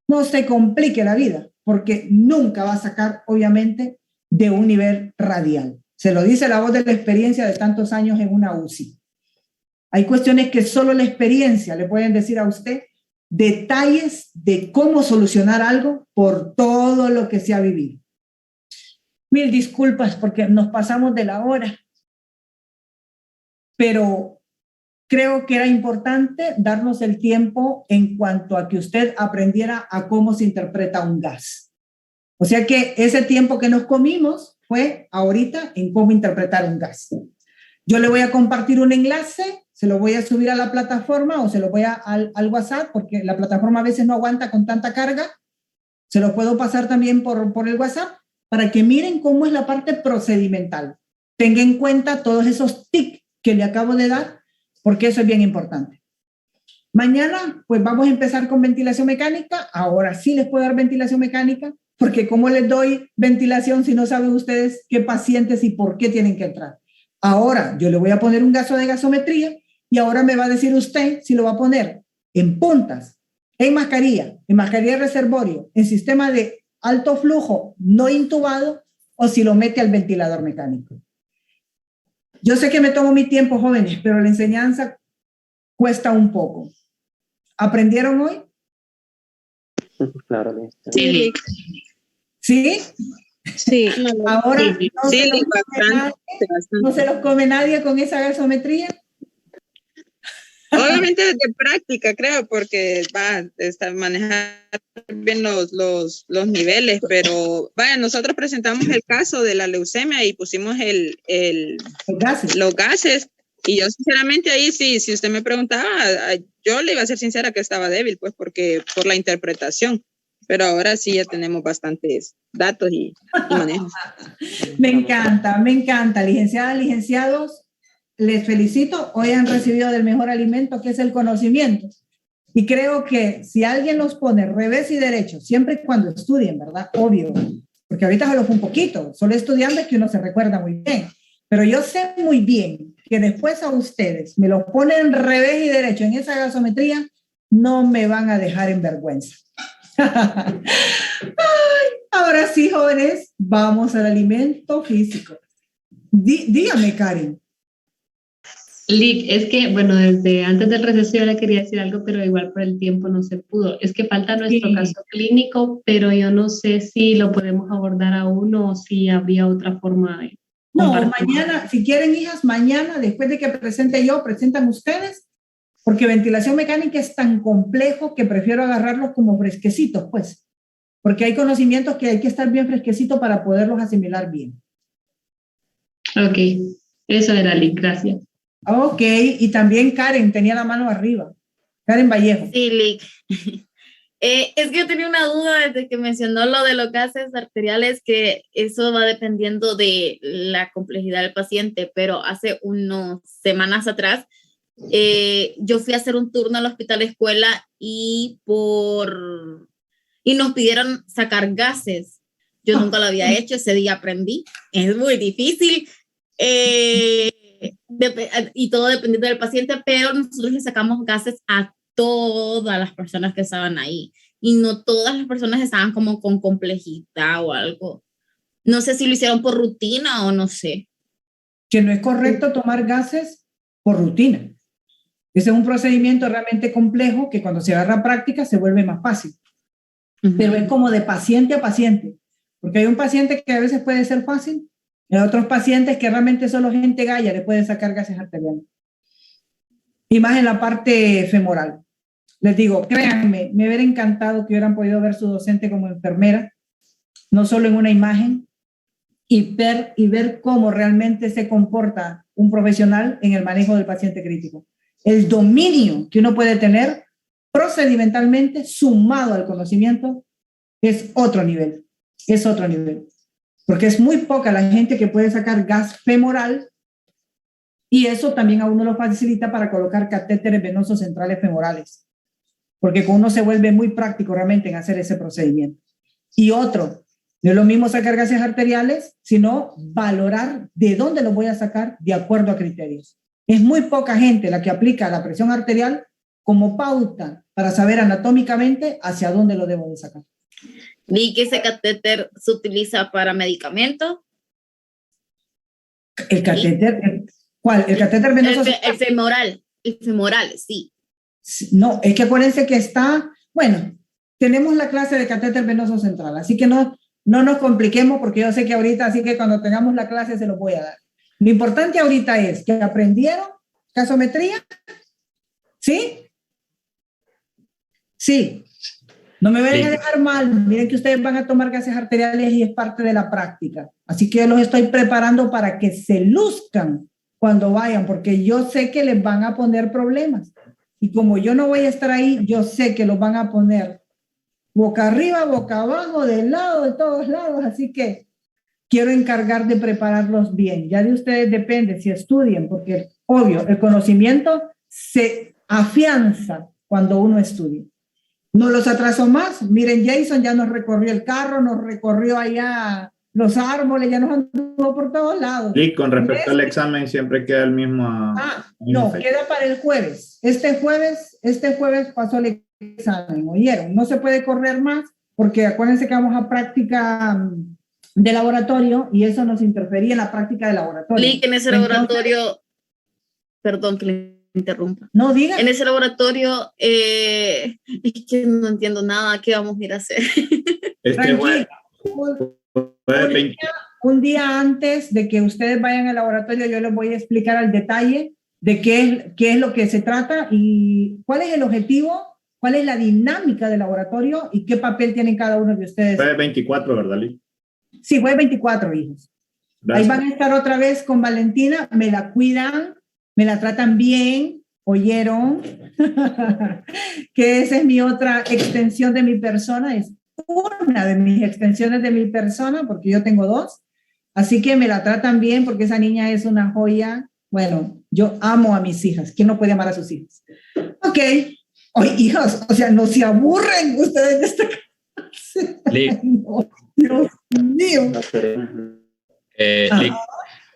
No se complique la vida, porque nunca va a sacar, obviamente, de un nivel radial. Se lo dice la voz de la experiencia de tantos años en una UCI. Hay cuestiones que solo la experiencia le pueden decir a usted, detalles de cómo solucionar algo por todo lo que se ha vivido. Mil disculpas porque nos pasamos de la hora, pero creo que era importante darnos el tiempo en cuanto a que usted aprendiera a cómo se interpreta un gas. O sea que ese tiempo que nos comimos fue ahorita en cómo interpretar un gas. Yo le voy a compartir un enlace, se lo voy a subir a la plataforma o se lo voy al WhatsApp, porque la plataforma a veces no aguanta con tanta carga. Se lo puedo pasar también por el WhatsApp para que miren cómo es la parte procedimental. Tenga en cuenta todos esos tics que le acabo de dar, porque eso es bien importante. Mañana, pues vamos a empezar con ventilación mecánica. Ahora sí les puedo dar ventilación mecánica, porque ¿cómo les doy ventilación si no saben ustedes qué pacientes y por qué tienen que entrar? Ahora yo le voy a poner un gaso de gasometría y ahora me va a decir usted si lo va a poner en puntas, en mascarilla de reservorio, en sistema de alto flujo no intubado o si lo mete al ventilador mecánico. Yo sé que me tomo mi tiempo, jóvenes, pero la enseñanza cuesta un poco. ¿Aprendieron hoy? Claro. Sí. ¿Sí? Sí. Ahora Sí, no, sí, se los come bastante, nadie, bastante. no se los come nadie con esa gasometría. Obviamente de práctica, creo, porque va a manejar bien los niveles, pero vaya, nosotros presentamos el caso de la leucemia y pusimos los gases. Y yo sinceramente ahí sí, si usted me preguntaba, yo le iba a ser sincera que estaba débil, pues porque por la interpretación. Pero ahora sí ya tenemos bastantes datos y manejos. Me encanta. Licenciadas, licenciados, les felicito. Hoy han recibido del mejor alimento, que es el conocimiento. Y creo que si alguien los pone revés y derecho, siempre y cuando estudien, ¿verdad? Obvio, porque ahorita solo fue un poquito. Solo estudiando es que uno se recuerda muy bien. Pero yo sé muy bien que después a ustedes me los ponen revés y derecho en esa gasometría, no me van a dejar en vergüenza. Ay, ahora sí, jóvenes, vamos al alimento físico. Dígame, Karen. Lick, es que, bueno, desde antes del receso yo le quería decir algo, pero igual por el tiempo no se pudo. Es que falta nuestro caso clínico, pero yo no sé si lo podemos abordar aún o si habría otra forma de compartir. No, mañana, si quieren, hijas, mañana, después de que presente yo, presentan ustedes, porque ventilación mecánica es tan complejo que prefiero agarrarlos como fresquecitos, pues, porque hay conocimientos que hay que estar bien fresquecitos para poderlos asimilar bien. Ok, eso era, Lick, gracias. Ok, y también Karen tenía la mano arriba. Karen Vallejo. Sí, Lick. Es que yo tenía una duda desde que mencionó lo de los gases arteriales, que eso va dependiendo de la complejidad del paciente, pero hace unas semanas atrás yo fui a hacer un turno al hospital escuela y nos pidieron sacar gases. Yo nunca lo había hecho, ese día aprendí. Es muy difícil. Y todo dependiendo del paciente, pero nosotros le sacamos gases a todas las personas que estaban ahí y no todas las personas estaban como con complejidad o algo. No sé si lo hicieron por rutina o no sé. Que no es correcto tomar gases por rutina. Ese es un procedimiento realmente complejo que cuando se agarra práctica se vuelve más fácil. Pero es como de paciente a paciente, porque hay un paciente que a veces puede ser fácil. Hay otros pacientes que realmente solo gente galla le puede sacar gases arteriales. Y más en la parte femoral. Les digo, créanme, me hubiera encantado que hubieran podido ver su docente como enfermera, no solo en una imagen, y ver cómo realmente se comporta un profesional en el manejo del paciente crítico. El dominio que uno puede tener procedimentalmente sumado al conocimiento es otro nivel. Es otro nivel. Porque es muy poca la gente que puede sacar gas femoral y eso también a uno lo facilita para colocar catéteres venosos centrales femorales. Porque con uno se vuelve muy práctico realmente en hacer ese procedimiento. Y otro, no es lo mismo sacar gases arteriales, sino valorar de dónde los voy a sacar de acuerdo a criterios. Es muy poca gente la que aplica la presión arterial como pauta para saber anatómicamente hacia dónde lo debo de sacar. Vi que ese catéter se utiliza para medicamentos. ¿El catéter? ¿Cuál? ¿El catéter venoso? El femoral. El femoral, sí. No, es que acuérdense que está, bueno, tenemos la clase de catéter venoso central, así que no no nos compliquemos porque yo sé que ahorita, así que cuando tengamos la clase se los voy a dar. Lo importante ahorita es que aprendieron gasometría, ¿sí? Sí. No me vayan a dejar mal, miren que ustedes van a tomar gases arteriales y es parte de la práctica. Así que yo los estoy preparando para que se luzcan cuando vayan, porque yo sé que les van a poner problemas. Y como yo no voy a estar ahí, yo sé que los van a poner boca arriba, boca abajo, de lado, de todos lados. Así que quiero encargar de prepararlos bien. Ya de ustedes depende si estudien, porque obvio, el conocimiento se afianza cuando uno estudia. No los atraso más. Miren, Jason ya nos recorrió el carro, nos recorrió allá los árboles, ya nos anduvo por todos lados. Y con respecto al examen, siempre queda el mismo. No, queda para el jueves. Este jueves pasó el examen, ¿oyeron? No se puede correr más porque acuérdense que vamos a práctica de laboratorio y eso nos interfería en la práctica de laboratorio. Lick, en ese laboratorio, perdón que le interrumpa. No, diga. En ese laboratorio, es que no entiendo nada, ¿qué vamos a ir a hacer? Un día antes de que ustedes vayan al laboratorio, yo les voy a explicar al detalle de qué es lo que se trata y cuál es el objetivo, cuál es la dinámica del laboratorio y qué papel tienen cada uno de ustedes. Fue 24, ¿verdad, Lick? Sí, fue 24, hijos. Gracias. Ahí van a estar otra vez con Valentina, me la cuidan, me la tratan bien, ¿oyeron? Que esa es mi otra extensión de mi persona, es una de mis extensiones de mi persona, porque yo tengo dos, así que me la tratan bien porque esa niña es una joya. Bueno, yo amo a mis hijas, ¿quién no puede amar a sus hijos? Ok, oye, hijos, o sea, no se aburren ustedes de esta clase. No, Dios mío. Lick,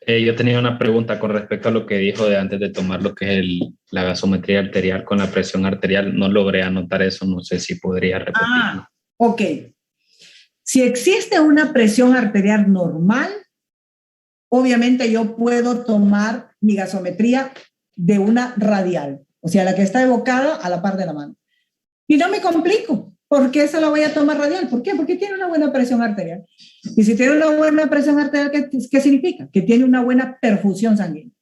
yo tenía una pregunta con respecto a lo que dijo de antes de tomar lo que es la gasometría arterial con la presión arterial. No logré anotar eso, no sé si podría repetirlo. Ok. Si existe una presión arterial normal, obviamente yo puedo tomar mi gasometría de una radial, o sea, la que está evocada a la par de la mano. Y no me complico. ¿Por qué se la voy a tomar radial? ¿Por qué? Porque tiene una buena presión arterial. Y si tiene una buena presión arterial, ¿qué significa? Que tiene una buena perfusión sanguínea.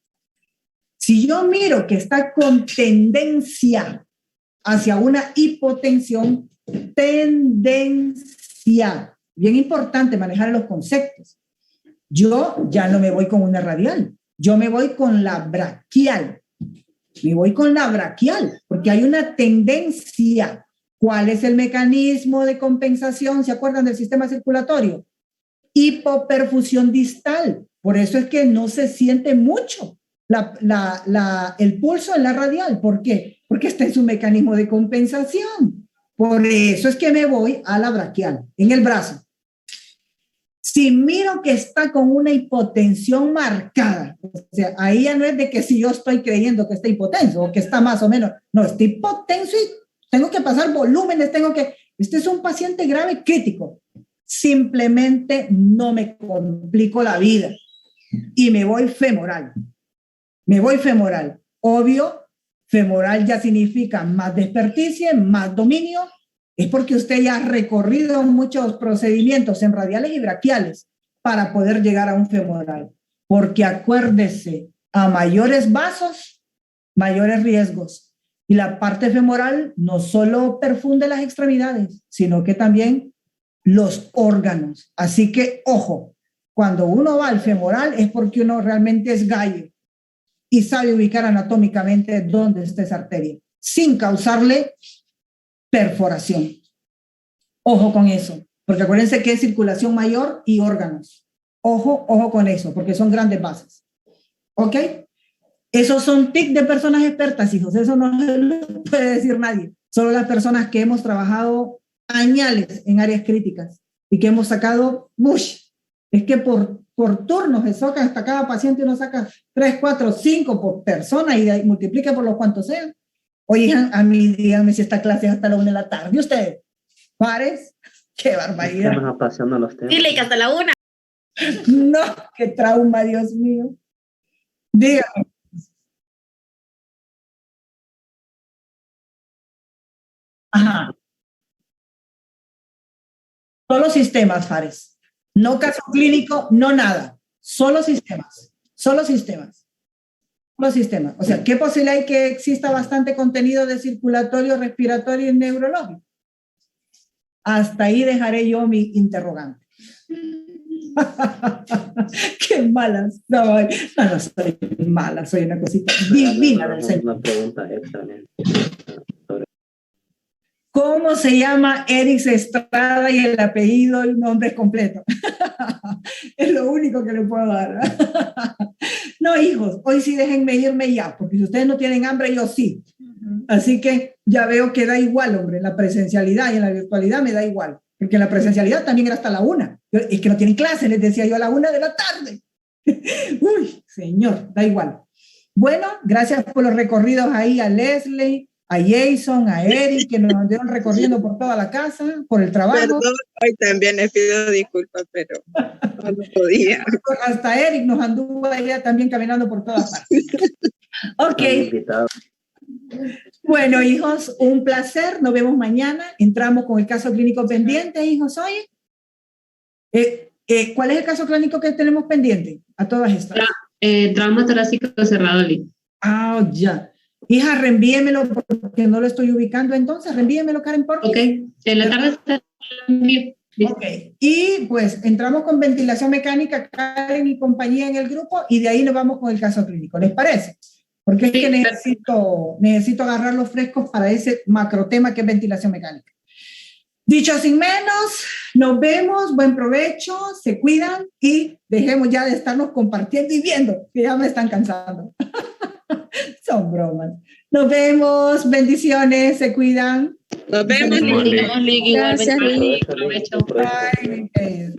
Si yo miro que está con tendencia hacia una hipotensión, tendencia, bien importante manejar los conceptos. Yo ya no me voy con una radial, yo me voy con la braquial. Me voy con la braquial, porque hay una tendencia. ¿Cuál es el mecanismo de compensación? ¿Se acuerdan del sistema circulatorio? Hipoperfusión distal. Por eso es que no se siente mucho el pulso en la radial. ¿Por qué? Porque está en su mecanismo de compensación. Por eso es que me voy a la braquial, en el brazo. Si miro que está con una hipotensión marcada, o sea, ahí ya no es de que si yo estoy creyendo que está hipotenso o que está más o menos, no, está hipotenso y tengo que pasar volúmenes, este es un paciente grave crítico. Simplemente no me complico la vida y me voy femoral. Obvio, femoral ya significa más desperticie, más dominio. Es porque usted ya ha recorrido muchos procedimientos en radiales y braquiales para poder llegar a un femoral. Porque acuérdese, a mayores vasos, mayores riesgos. Y la parte femoral no solo perfunde las extremidades, sino que también los órganos. Así que, ojo, cuando uno va al femoral es porque uno realmente es gallo y sabe ubicar anatómicamente dónde está esa arteria, sin causarle perforación. Ojo con eso, porque acuérdense que es circulación mayor y órganos. Ojo con eso, porque son grandes bases. ¿Ok? Esos son tics de personas expertas, hijos. Eso no lo puede decir nadie. Solo las personas que hemos trabajado añales en áreas críticas y que hemos sacado, es que por turnos se saca hasta cada paciente uno saca 3, 4, 5 por persona y multiplica por los cuantos sean. Oye, a mí díganme si esta clase es hasta la 1 de la tarde. ¿Ustedes? ¿Pares? ¡Qué barbaridad! Nos apasionan los temas. Dile que hasta la 1. No, qué trauma, Dios mío. Dígame. Ajá. Todos los sistemas, Fares. No caso clínico, no nada. Solo sistemas. Solo sistemas. Solo sistemas. O sea, ¿qué posibilidad hay que exista bastante contenido de circulatorio, respiratorio y neurológico? Hasta ahí dejaré yo mi interrogante. Qué malas. No, no soy mala, soy una cosita divina del Señor. Una pregunta extra. ¿Cómo se llama Eric Estrada y el apellido y nombre completo? Es lo único que le puedo dar. No, hijos, hoy sí déjenme irme ya, porque si ustedes no tienen hambre, yo sí. Así que ya veo que da igual, hombre, en la presencialidad y en la virtualidad me da igual, porque en la presencialidad también era hasta la 1. Es que no tienen clase, les decía yo a la 1 de la tarde. Uy, señor, da igual. Bueno, gracias por los recorridos ahí a Leslie, a Jason, a Eric, que nos anduvieron recorriendo por toda la casa, por el trabajo. Perdón, hoy también les pido disculpas, pero no podía. Hasta Eric nos anduvo allá también caminando por todas partes. Ok. Bueno, hijos, un placer. Nos vemos mañana. Entramos con el caso clínico pendiente, hijos, oye. ¿Cuál es el caso clínico que tenemos pendiente a todas estas? Trauma torácico cerrado, Lick. Ah, ya. Hija, reenvíemelo porque no lo estoy ubicando entonces. Reenvíemelo, Karen, por favor. Ok, en la tarde está bien. Ok, y pues entramos con ventilación mecánica, Karen y compañía en el grupo, y de ahí nos vamos con el caso clínico. ¿Les parece? Porque es que necesito agarrar los frescos para ese macro tema que es ventilación mecánica. Dicho sin menos, nos vemos, buen provecho, se cuidan y dejemos ya de estarnos compartiendo y viendo, que ya me están cansando. Son bromas. Nos vemos, bendiciones, se cuidan. Nos vemos. Gracias, Lick. Bye.